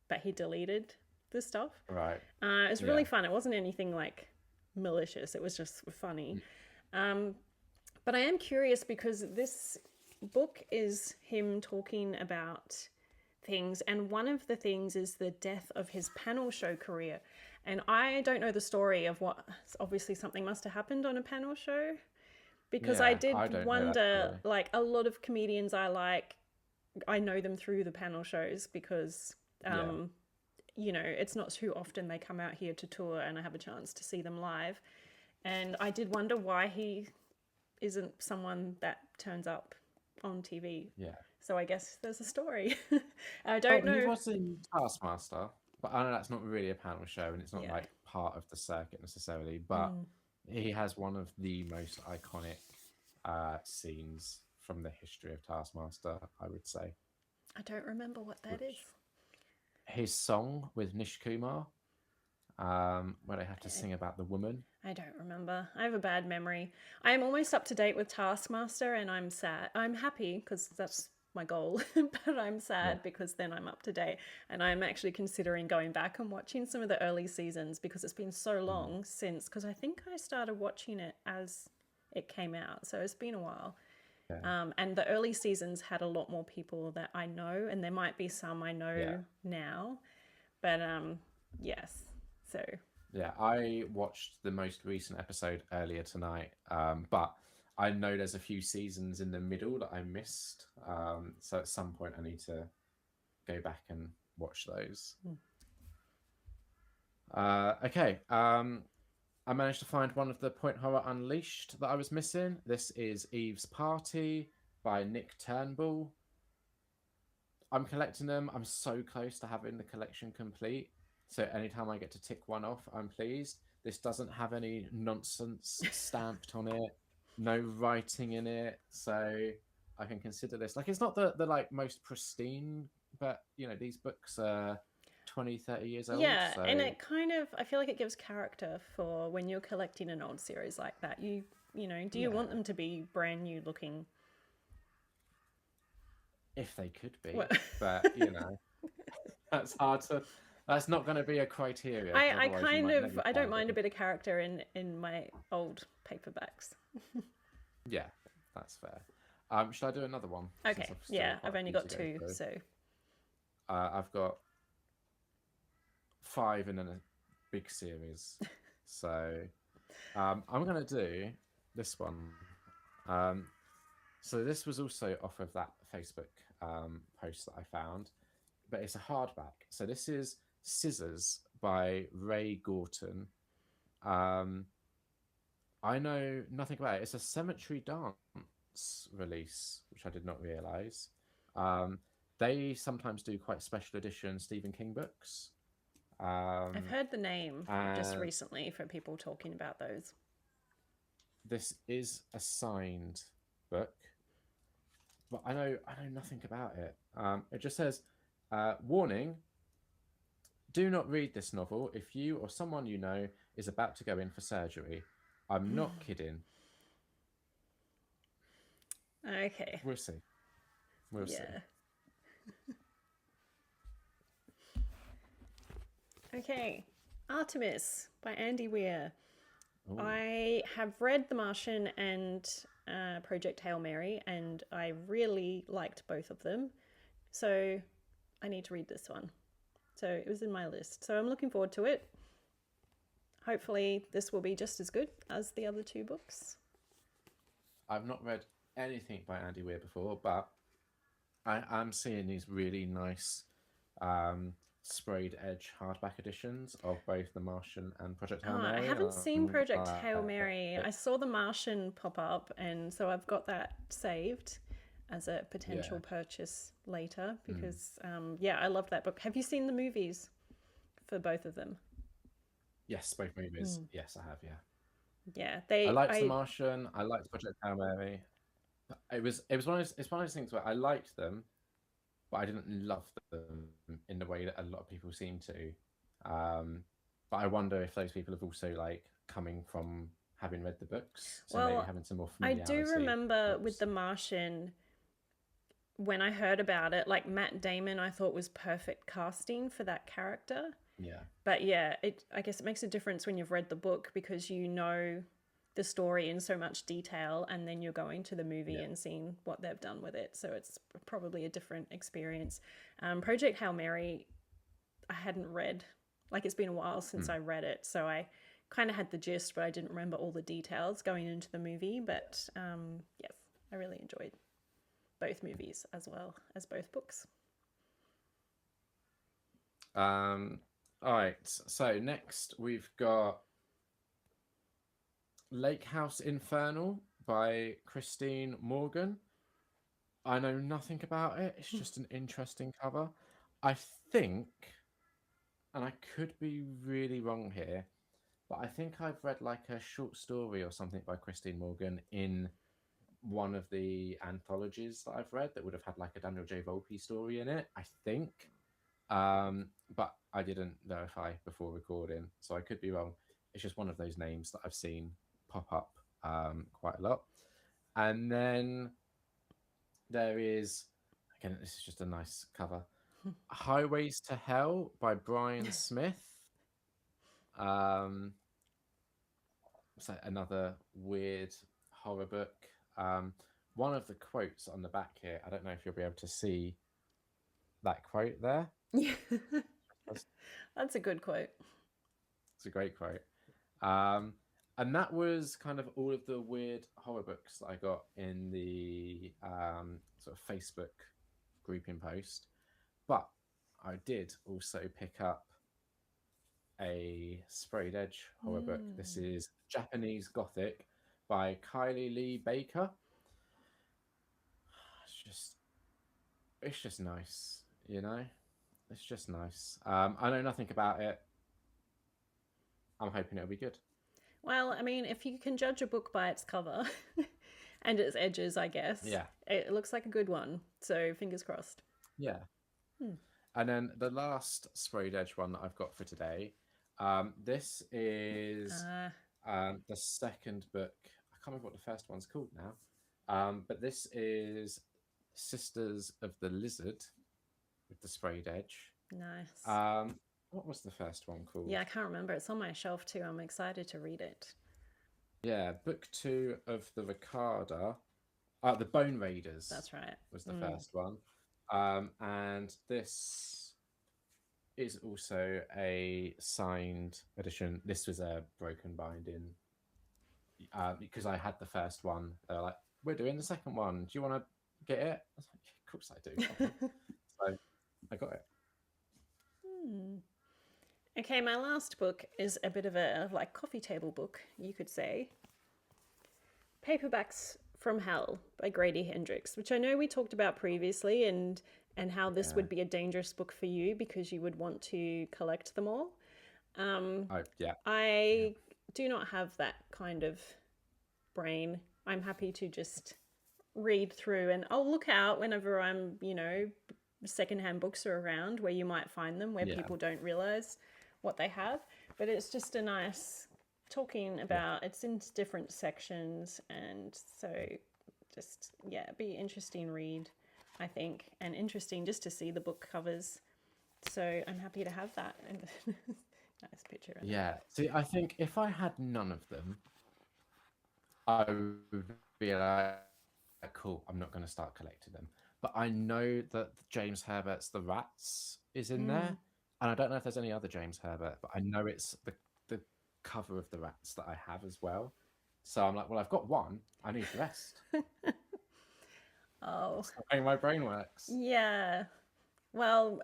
but he deleted the stuff. Right. It was really fun. It wasn't anything like malicious. It was just funny. But I am curious because this book is him talking about things, and one of the things is the death of his panel show career. And I don't know the story of what, obviously something must have happened on a panel show, because I Yeah, did I don't know that wonder, story. like a lot of comedians I like, I know them through the panel shows because it's not too often they come out here to tour and I have a chance to see them live. And I did wonder why he isn't someone that turns up on TV. Yeah. So I guess there's a story. I Oh, don't he know. was in Taskmaster, but I know that's not really a panel show and it's not Yeah. like part of the circuit necessarily. But he has one of the most iconic scenes from the history of Taskmaster, I would say. I don't remember what that is. His song with Nish Kumar, where they have to sing about the woman. I don't remember. I have a bad memory. I am almost up to date with Taskmaster, and I'm sad. I'm happy because that's my goal, but I'm sad because then I'm up to date. And I'm actually considering going back and watching some of the early seasons because it's been so long since, because I think I started watching it as it came out. So it's been a while. Yeah. And the early seasons had a lot more people that I know, and there might be some I know now. But yes, so. Yeah, I watched the most recent episode earlier tonight, but I know there's a few seasons in the middle that I missed. So at some point I need to go back and watch those. Okay. I managed to find one of the Point Horror Unleashed that I was missing. This is Eve's Party by Nick Turnbull. I'm collecting them. I'm so close to having the collection complete. So anytime I get to tick one off, I'm pleased. This doesn't have any nonsense stamped on it, no writing in it. So I can consider this. Like, it's not the like most pristine, but these books are 20, 30 years old. Yeah, so... and it kind of, I feel like it gives character for when you're collecting an old series like that. Do you want them to be brand new looking? If they could be, but that's hard to. That's not going to be a criteria. I don't mind a bit of character in my old paperbacks. Yeah, that's fair. Should I do another one? Okay, yeah, I've only got two, so. I've got 5 in a big series, so I'm going to do this one. So this was also off of that Facebook post that I found, but it's a hardback. So this is Scissors by Ray Gorton. I know nothing about it. It's a Cemetery Dance release, which I did not realise. They sometimes do quite special edition Stephen King books. I've heard the name just recently for people talking about those. This is a signed book, but I know nothing about it. It just says, warning, do not read this novel if you or someone you know is about to go in for surgery. I'm not kidding. Okay. We'll see. We'll see. Okay. Artemis by Andy Weir. Ooh. I have read The Martian and Project Hail Mary, and I really liked both of them. So I need to read this one. So it was in my list. So I'm looking forward to it. Hopefully this will be just as good as the other 2 books. I've not read anything by Andy Weir before, but I'm seeing these really nice sprayed edge hardback editions of both The Martian and Project Hail Mary. I haven't seen Project Hail Mary. I saw The Martian pop up, and so I've got that saved as a potential purchase later because, I loved that book. Have you seen the movies for both of them? Yes, both movies. Yes, I have, Yeah, I liked The Martian. I liked Project Hail Mary. It was one of those things where I liked them, but I didn't love them in the way that a lot of people seem to. But I wonder if those people have also coming from having read the books, so maybe having some more familiarity. I do remember with The Martian, when I heard about it, Matt Damon, I thought was perfect casting for that character. Yeah. But I guess it makes a difference when you've read the book because you know the story in so much detail, and then you're going to the movie and seeing what they've done with it. So it's probably a different experience. Project Hail Mary, I hadn't read. It's been a while since I read it, so I kind of had the gist, but I didn't remember all the details going into the movie. But yes, I really enjoyed both movies as well as both books. All right. So next we've got Lake House Infernal by Christine Morgan. I know nothing about it. It's just an interesting cover. I think, and I could be really wrong here, but I think I've read like a short story or something by Christine Morgan in one of the anthologies that I've read that would have had like a Daniel J. Volpe story in it, I think. But I didn't verify before recording, so I could be wrong. It's just one of those names that I've seen pop up quite a lot. And then there is, again, this is just a nice cover, Highways to Hell by Brian Smith. So another weird horror book. One of the quotes on the back here, I don't know if you'll be able to see that quote there. Yeah. That's a good quote. It's a great quote. And that was kind of all of the weird horror books that I got in the sort of Facebook grouping post. But I did also pick up a sprayed edge horror book. This is Japanese Gothic by Kylie Lee Baker. It's just nice, you know? It's just nice. I know nothing about it. I'm hoping it'll be good. Well, I mean, if you can judge a book by its cover and its edges, I guess. Yeah. It looks like a good one. So fingers crossed. Yeah. And then the last sprayed edge one that I've got for today. This is the second book. I can't remember what the first one's called now. But this is Sisters of the Lizard with the sprayed edge. Nice. What was the first one called? Yeah, I can't remember. It's on my shelf too. I'm excited to read it. Yeah, book 2 of the Ricarda. The Bone Raiders. That's right. Was the first one. And this is also a signed edition. This was a broken binding because I had the first one. They're like, we're doing the second one. Do you want to get it? I was like, of course I do. So I got it. Okay, my last book is a bit of a like coffee table book, you could say. Paperbacks from Hell by Grady Hendrix, which I know we talked about previously, and how this would be a dangerous book for you because you would want to collect them all. I do not have that kind of brain. I'm happy to just read through, and I'll look out whenever I'm, secondhand books are around where you might find them, where people don't realize what they have. But it's just a nice talking about, it's in different sections, and so just, be interesting read, I think, and interesting just to see the book covers. So I'm happy to have that. Nice picture. Yeah. See, I think if I had none of them, I would be like, cool, I'm not going to start collecting them. But I know that James Herbert's The Rats is in there. And I don't know if there's any other James Herbert, but I know it's the cover of The Rats that I have as well. So I'm like, well, I've got one. I need the rest. Oh. That's the way my brain works. Yeah. Well,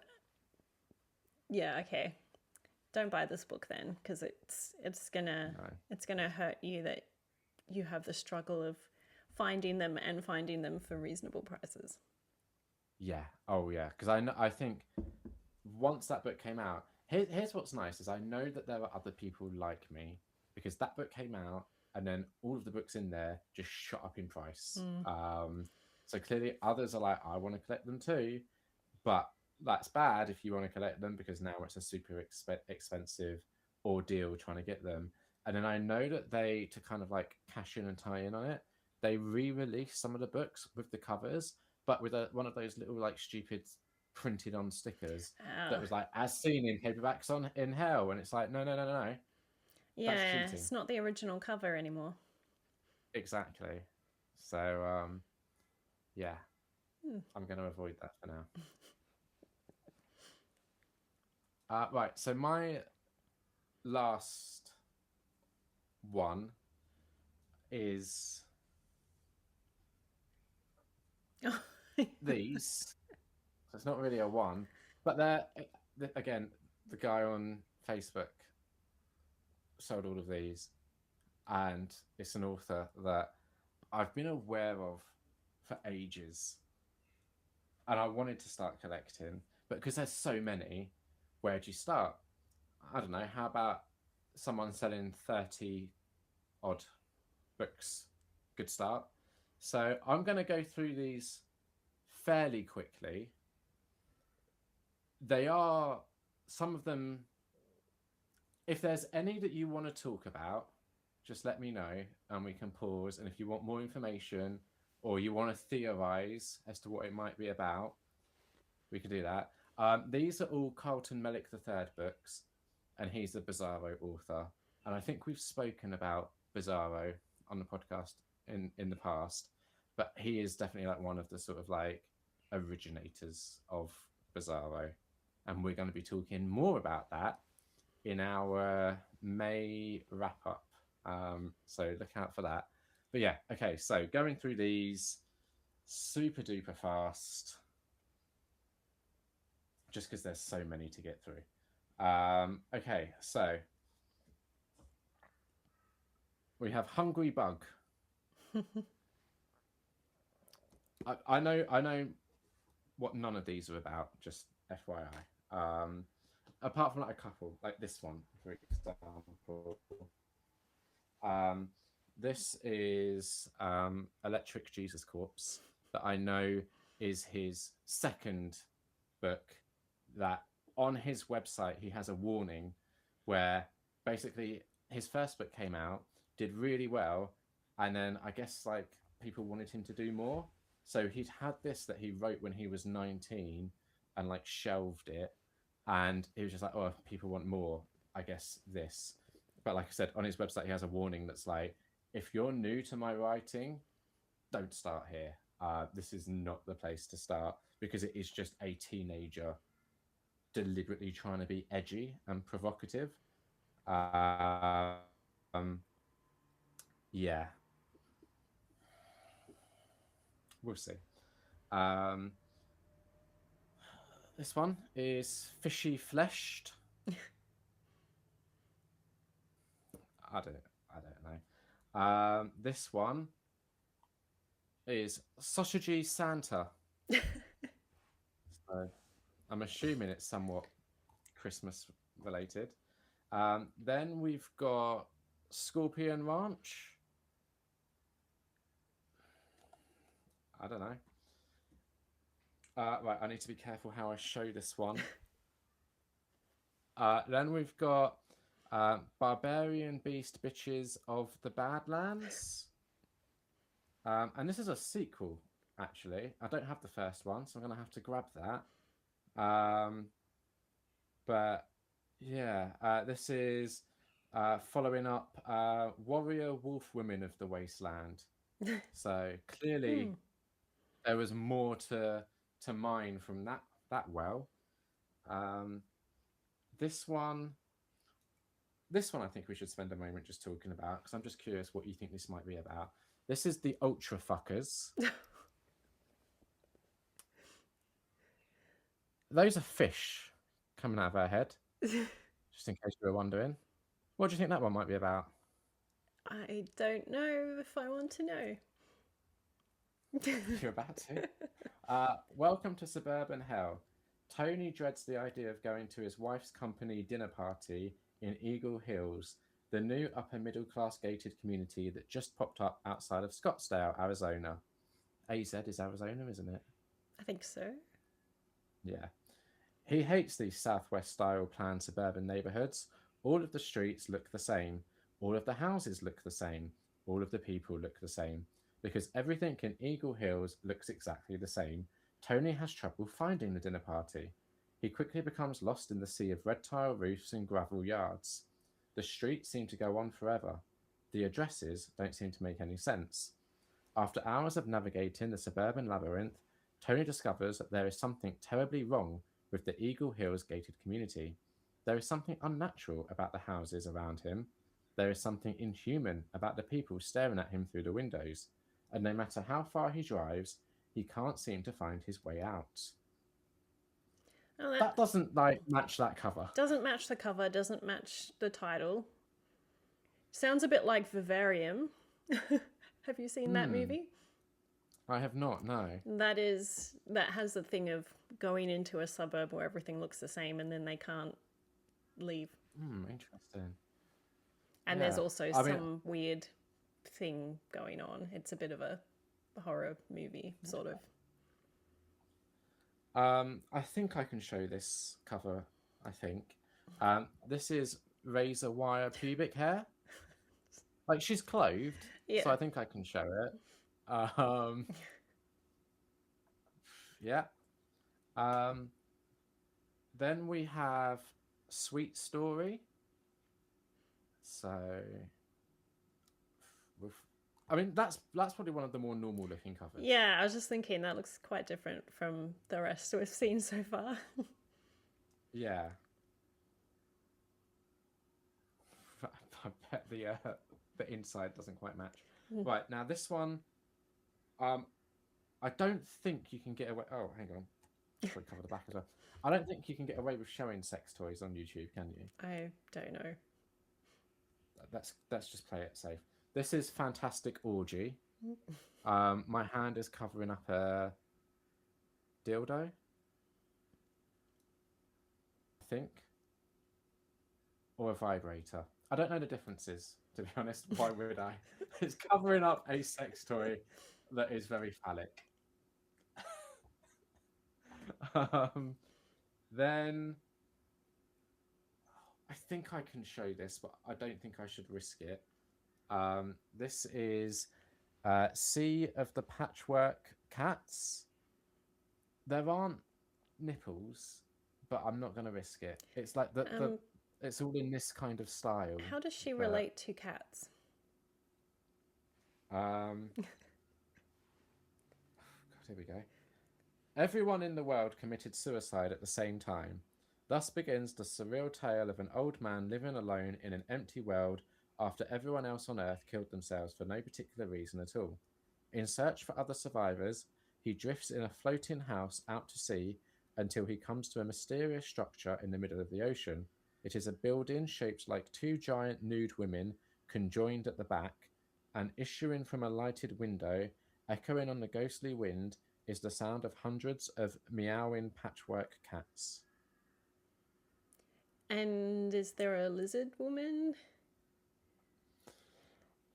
yeah, okay. Don't buy this book then, because it's gonna hurt you that you have the struggle of finding them and finding them for reasonable prices. Yeah. Oh, yeah. Because I think once that book came out, here's what's nice is I know that there are other people like me because that book came out and then all of the books in there just shot up in price. So clearly others are like, I want to collect them too, but that's bad if you want to collect them because now it's a super expensive ordeal trying to get them. And then I know that they, to kind of like cash in and tie in on it, they re-release some of the books with the covers, but with one of those little like stupid printed on stickers that was like as seen in paperbacks in hell, and it's like no. Yeah, it's not the original cover anymore. Exactly. So yeah, I'm going to avoid that for now. Right, so my last one is these. So it's not really a one, but they're again, the guy on Facebook sold all of these, and it's an author that I've been aware of for ages, and I wanted to start collecting, but because there's so many, where do you start? I don't know. How about someone selling 30 odd books? Good start. So I'm going to go through these fairly quickly. They are, some of them, if there's any that you want to talk about, just let me know and we can pause. And if you want more information or you want to theorize as to what it might be about, we can do that. These are all Carlton Mellick III books, and he's a Bizarro author. And I think we've spoken about Bizarro on the podcast in the past, but he is definitely like one of the sort of like originators of Bizarro. And we're going to be talking more about that in our May wrap up. So look out for that. But yeah, okay, so going through these super duper fast, just because there's so many to get through. Okay, so we have Hungry Bug. I know what none of these are about, just FYI. Apart from like a couple, like this one, for example. This is Electric Jesus Corpse, that I know is his second book, that on his website he has a warning where basically his first book came out, did really well, and then I guess like people wanted him to do more. So he'd had this that he wrote when he was 19 and like shelved it, and he was just like, oh, people want more, I guess this. But like I said, on his website he has a warning that's like, if you're new to my writing, don't start here. This is not the place to start, because it is just a teenager deliberately trying to be edgy and provocative. Yeah, we'll see. This one is Fishy Fleshed. I don't know. This one is Sausagey Santa. So I'm assuming it's somewhat Christmas related. Then we've got Scorpion Ranch. I don't know. Right, I need to be careful how I show this one. Then we've got Barbarian Beast Bitches of the Badlands. And this is a sequel, actually. I don't have the first one, so I'm going to have to grab that. But yeah, this is following up Warrior Wolf Women of the Wasteland. So clearly there was more to mine from that well. This one I think we should spend a moment just talking about, because I'm just curious what you think this might be about. This is the Ultra Fuckers. Those are fish coming out of our head, just in case you were wondering. What do you think that one might be about? I don't know if I want to know. You're about to. Welcome to suburban hell. Tony dreads the idea of going to his wife's company dinner party in Eagle Hills, the new upper middle class gated community that just popped up outside of Scottsdale, Arizona. AZ is Arizona, isn't it? I think so. Yeah. He hates these Southwest style planned suburban neighborhoods. All of the streets look the same. All of the houses look the same. All of the people look the same. Because everything in Eagle Hills looks exactly the same, Tony has trouble finding the dinner party. He quickly becomes lost in the sea of red tile roofs and gravel yards. The streets seem to go on forever. The addresses don't seem to make any sense. After hours of navigating the suburban labyrinth, Tony discovers that there is something terribly wrong with the Eagle Hills gated community. There is something unnatural about the houses around him. There is something inhuman about the people staring at him through the windows. And no matter how far he drives, he can't seem to find his way out. Oh, that That doesn't like match that cover. doesn't match the cover, doesn't match the title. Sounds a bit like Vivarium. Have you seen that Hmm. movie? I have not. No. That has the thing of going into a suburb where everything looks the same and then they can't leave. Hmm. Interesting. And there's Yeah. also I mean, some weird thing going on. It's a bit of a horror movie, sort of. I think I can show this cover. I think. This is razor wire pubic hair. Like she's clothed, so Yeah. I think I can show it. Yeah. Um, then we have Sweet Story. So, with, I mean, that's probably one of the more normal looking covers. Yeah, I was just thinking that looks quite different from the rest we've seen so far. Yeah. I bet the inside doesn't quite match. Right now, this one, um, I don't think you can get away. Oh, hang on, probably cover the back as well. I don't think you can get away with showing sex toys on YouTube, can you? I don't know. Let's just play it safe. This is Fantastic Orgy. My hand is covering up a dildo, I think, or a vibrator. I don't know the differences, to be honest. Why would I? It's covering up a sex toy that is very phallic. Then I think I can show this, but I don't think I should risk it. This is Sea of the Patchwork Cats. There aren't nipples, but I'm not going to risk it. It's like it's all in this kind of style. How does she but, relate to cats? God, here we go. Everyone in the world committed suicide at the same time. Thus begins the surreal tale of an old man living alone in an empty world after everyone else on Earth killed themselves for no particular reason at all. In search for other survivors, he drifts in a floating house out to sea until he comes to a mysterious structure in the middle of the ocean. It is a building shaped like two giant nude women conjoined at the back, and issuing from a lighted window, echoing on the ghostly wind, is the sound of hundreds of meowing patchwork cats. And is there a lizard woman?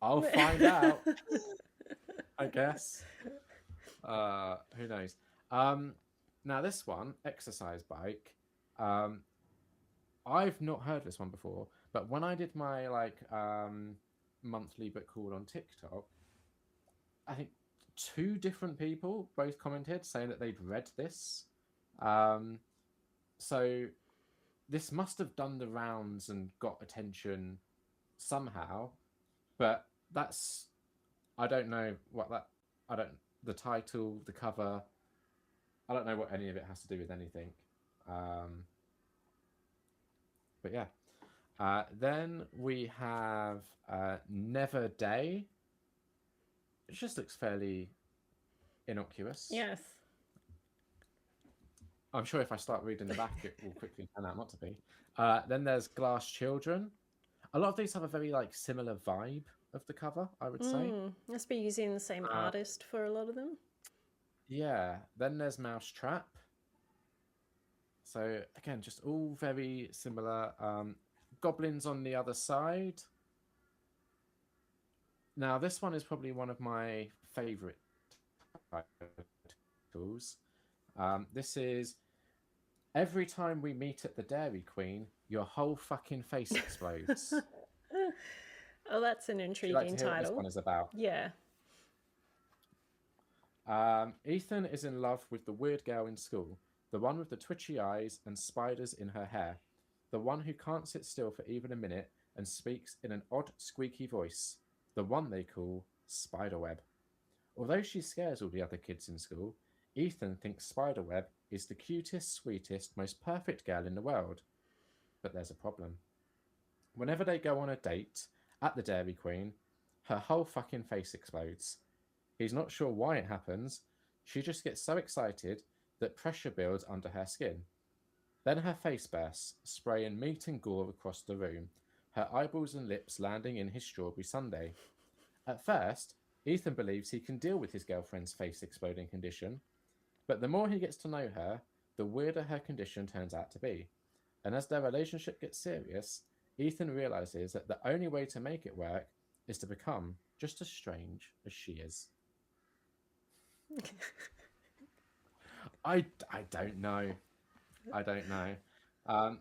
I'll find out, I guess. Who knows? Now this one, exercise bike. I've not heard this one before, but when I did my monthly book haul on TikTok, I think two different people both commented saying that they'd read this. So this must have done the rounds and got attention somehow, but that's I don't know what that I don't the title, the cover. I don't know what any of it has to do with anything. But yeah. Then we have Never Day. It just looks fairly innocuous. Yes. I'm sure if I start reading the back, it will quickly turn out not to be. Then there's Glass Children. A lot of these have a very similar vibe of the cover, I would say. Must be using the same artist for a lot of them. Yeah. Then there's Mousetrap. So again, just all very similar. Goblins on the Other Side. Now, this one is probably one of my favorite titles. This is Every Time We Meet at the Dairy Queen, Your Whole Fucking Face Explodes. Oh, that's an Would you intriguing like to hear what title. this one is about? Yeah. Ethan is in love with the weird girl in school, the one with the twitchy eyes and spiders in her hair, the one who can't sit still for even a minute and speaks in an odd, squeaky voice, the one they call Spiderweb. Although she scares all the other kids in school, Ethan thinks Spiderweb is the cutest, sweetest, most perfect girl in the world. But there's a problem. Whenever they go on a date at the Dairy Queen, her whole fucking face explodes. He's not sure why it happens. She just gets so excited that pressure builds under her skin. Then her face bursts, spraying meat and gore across the room, her eyeballs and lips landing in his strawberry sundae. At first, Ethan believes he can deal with his girlfriend's face exploding condition, but the more he gets to know her, the weirder her condition turns out to be. And as their relationship gets serious, Ethan realizes that the only way to make it work is to become just as strange as she is. I don't know. I don't know.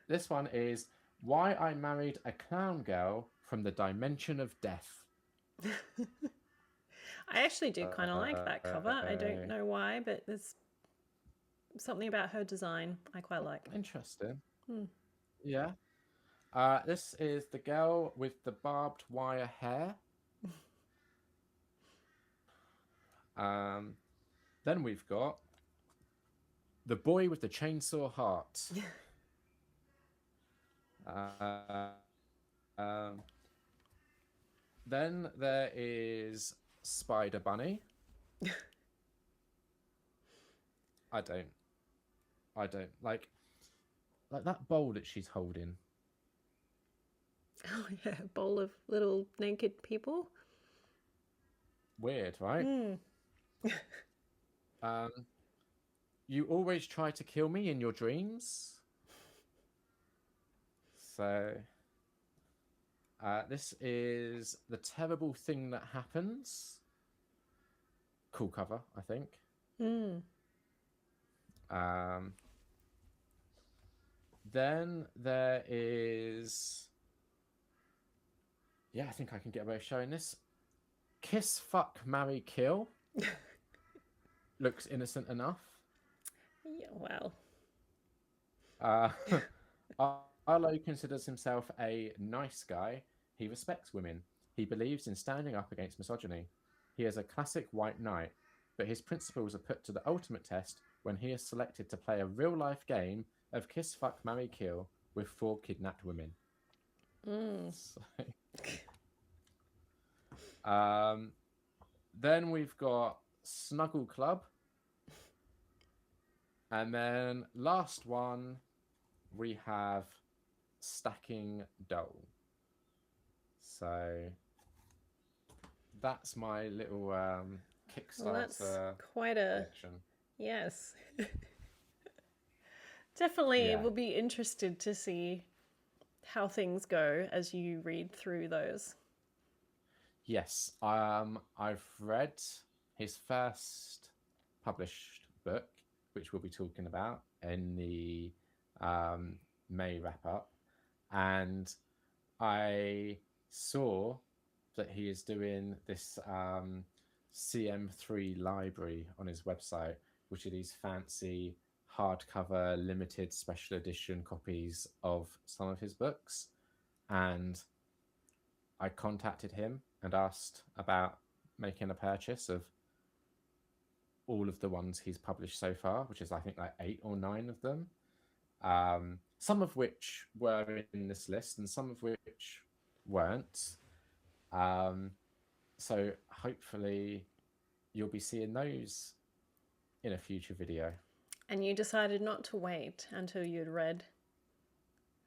This one is Why I Married a Clown Girl from the Dimension of Death. I actually do kind of like that cover. I don't know why, but there's something about her design I quite like. Interesting. Yeah. This is the girl with the barbed wire hair. Then we've got the boy with the chainsaw heart. Then there is Spider Bunny. I don't like that bowl that she's holding. Oh yeah, a bowl of little naked people. Weird, right? You always try to kill me in your dreams. So, this is The Terrible Thing That Happens. Cool cover, I think. Then there is... Yeah, I think I can get away with showing this. Kiss, Fuck, Marry, Kill. Looks innocent enough. Yeah, well. Arlo considers himself a nice guy. He respects women. He believes in standing up against misogyny. He is a classic white knight, but his principles are put to the ultimate test when he is selected to play a real-life game of Kiss, Fuck, Marry, Kill with 4 kidnapped women. So, then we've got Snuggle Club. And then last one, we have Stacking Doll. So that's my little Kickstarter well, that's quite a collection. Yes. Definitely Yeah. will be interested to see how things go as you read through those. Yes. I've read his first published book, which we'll be talking about in the May wrap up. And I saw that he is doing this CM3 library on his website, which are these fancy hardcover limited special edition copies of some of his books. And I contacted him and asked about making a purchase of all of the ones he's published so far, which is I think like 8 or 9 of them. Some of which were in this list and some of which weren't. So hopefully you'll be seeing those in a future video. And you decided not to wait until you'd read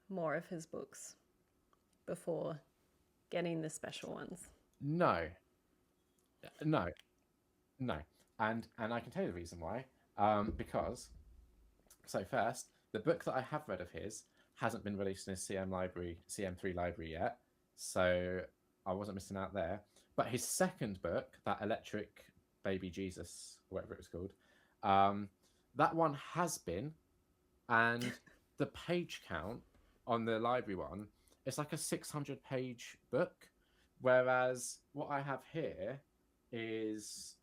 more of his books before getting the special ones. No. And I can tell you the reason why. Because, so first, the book that I have read of his hasn't been released in his CM3 library yet, so I wasn't missing out there. But his second book, that Electric Baby Jesus, or whatever it was called, that one has been, and the page count on the library one, it's like a 600-page book, whereas what I have here is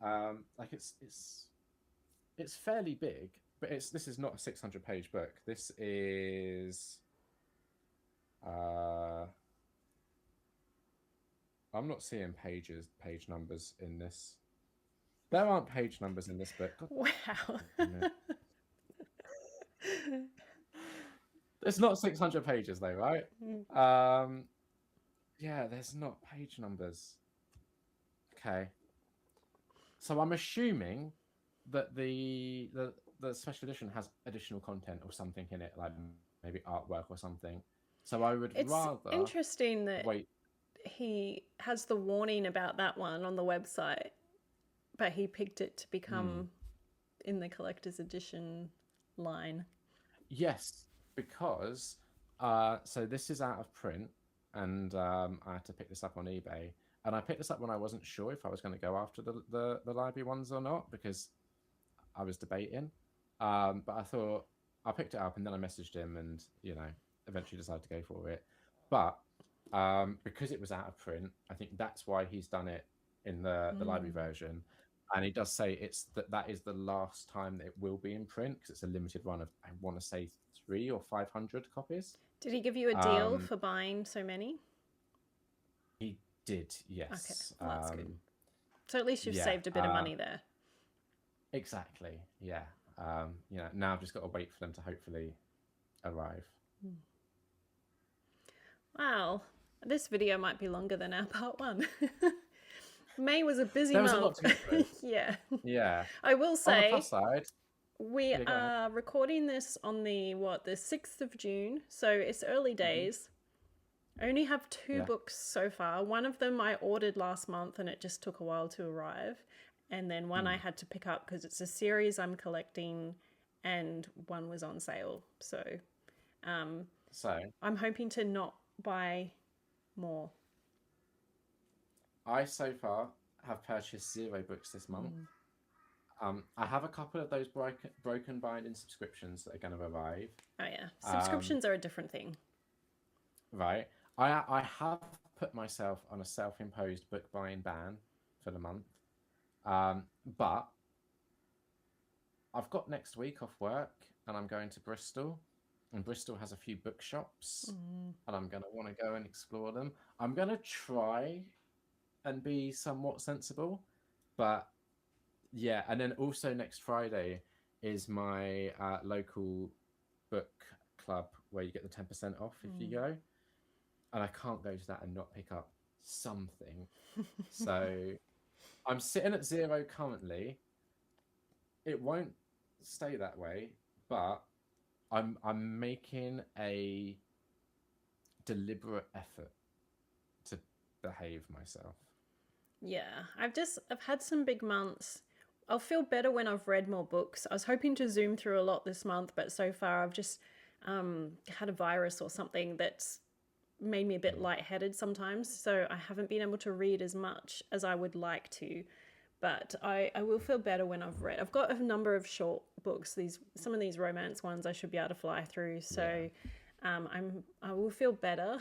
like it's fairly big, but this is not a 600-page book. This is I'm not seeing page numbers in this. There aren't page numbers in this book. God, wow. It's not 600 pages though, right? Yeah, there's not page numbers. Okay. So I'm assuming that the the special edition has additional content or something in it, like maybe artwork or something. So I would It's rather interesting that wait. he has the warning about that one on the website, but he picked it to become in the collector's edition line. Yes, because so this is out of print, and I had to pick this up on eBay, and I picked this up when I wasn't sure if I was going to go after the library ones or not because I was debating. But I thought I picked it up, and then I messaged him, and eventually decided to go for it. But because it was out of print, I think that's why he's done it in the library version. And he does say that is the last time that it will be in print because it's a limited run of, I want to say, 300 or 500 copies. Did he give you a deal for buying so many? He did, yes. Okay, well, that's good. So at least you've saved a bit of money there. Exactly, yeah. Now I've just got to wait for them to hopefully arrive. Wow, this video might be longer than our part one. May was a busy There was month. a lot to go through. Yeah. I will say, on the plus side, we are recording this on the 6th of June, so it's early days. I only have 2 books so far. One of them I ordered last month and it just took a while to arrive. And then one I had to pick up because it's a series I'm collecting and one was on sale. So I'm hoping to not buy more. I so far have purchased 0 books this month. I have a couple of those broken binding subscriptions that are going to arrive. Oh yeah, subscriptions are a different thing. Right. I have put myself on a self-imposed book buying ban for the month. But I've got next week off work and I'm going to Bristol. And Bristol has a few bookshops and I'm going to want to go and explore them. I'm going to try and be somewhat sensible, but yeah. And then also next Friday is my local book club where you get the 10% off if you go, and I can't go to that and not pick up something. So I'm sitting at 0 currently. It won't stay that way, but I'm making a deliberate effort to behave myself. Yeah, I've had some big months. I'll feel better when I've read more books. I was hoping to zoom through a lot this month, but so far I've just had a virus or something that's made me a bit lightheaded sometimes. So I haven't been able to read as much as I would like to, but I will feel better when I've read. I've got a number of short books. Some of these romance ones I should be able to fly through. So I will feel better.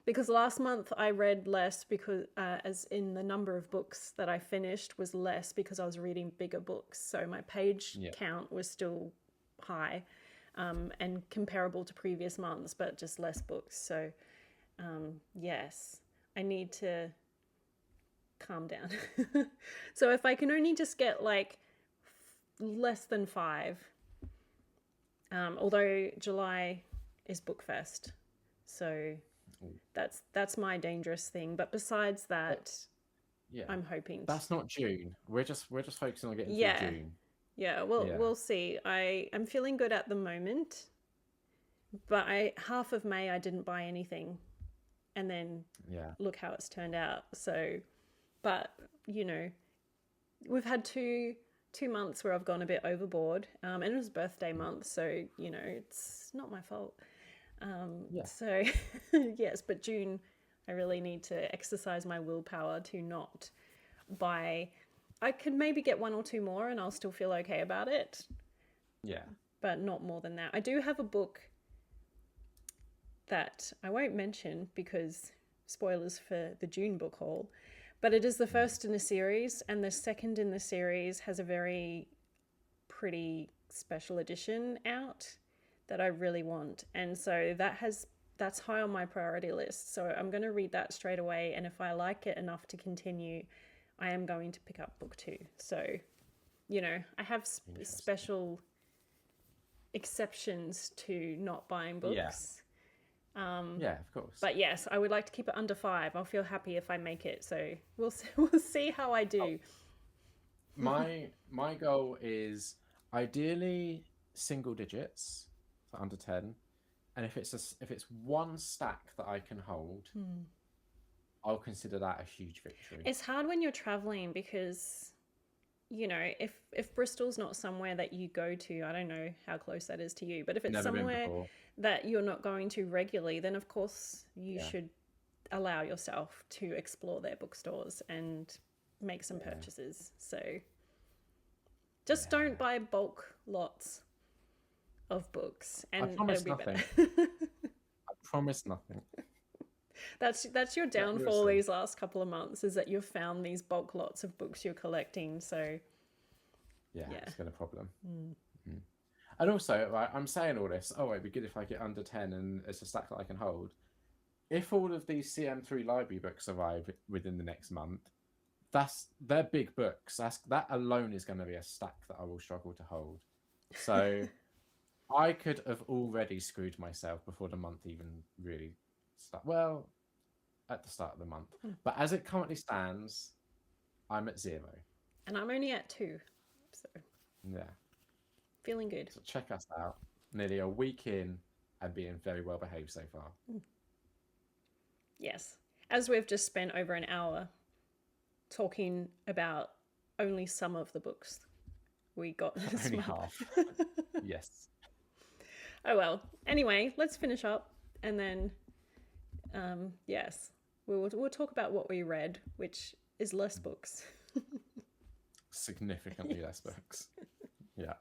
Because last month I read less because, as in the number of books that I finished was less because I was reading bigger books. So my page count was still high and comparable to previous months, but just less books. So yes, I need to calm down. So if I can only just get like less than 5, although July is Bookfest, so that's my dangerous thing. But besides that, I'm hoping that's not June. We're just focusing on getting through June. Yeah, we'll see. I'm feeling good at the moment, but half of May I didn't buy anything, and then look how it's turned out. So, but we've had two months where I've gone a bit overboard, and it was birthday month, so it's not my fault. So yes, but June I really need to exercise my willpower to not buy. I could maybe get 1 or 2 more and I'll still feel okay about it. Yeah. But not more than that. I do have a book that I won't mention because spoilers for the June book haul, but it is the first in a series, and the second in the series has a very pretty special edition out that I really want. And so that's high on my priority list. So I'm going to read that straight away, and if I like it enough to continue, I am going to pick up book 2. So, I have special exceptions to not buying books. Yeah, of course. But yes, I would like to keep it under 5. I'll feel happy if I make it. So we'll see how I do. My goal is Ideally, single digits for under 10. And if it's one stack that I can hold, I'll consider that a huge victory. It's hard when you're traveling because, if Bristol's not somewhere that you go to, I don't know how close that is to you, but if it's Never been somewhere before. that you're not going to regularly, then of course you Yeah. should allow yourself to explore their bookstores and make some purchases. So just don't buy bulk lots of books, and promise it'll be nothing. better. I promise nothing. That's your downfall seriously. these last couple of months, is that you've found these bulk lots of books you're collecting. So Yeah, Yeah. it's been a problem. Mhm. And also, right, I'm saying all this. Oh, it'd be good if I get under 10 and it's a stack that I can hold. If all of these CM3 library books arrive within the next month, they're big books. That alone is going to be a stack that I will struggle to hold. So I could have already screwed myself before the month even really start. Well, at the start of the month. But as it currently stands, I'm at 0. and I'm only at 2, so Yeah. feeling good. So check us out. Nearly a week in and being very well behaved so far. Yes, as we've just spent over an hour talking about only some of the books we got this Only month. half. Yes. Oh well. Anyway, let's finish up, and then yes, we'll talk about what we read, which is less books. Significantly less books. Yeah.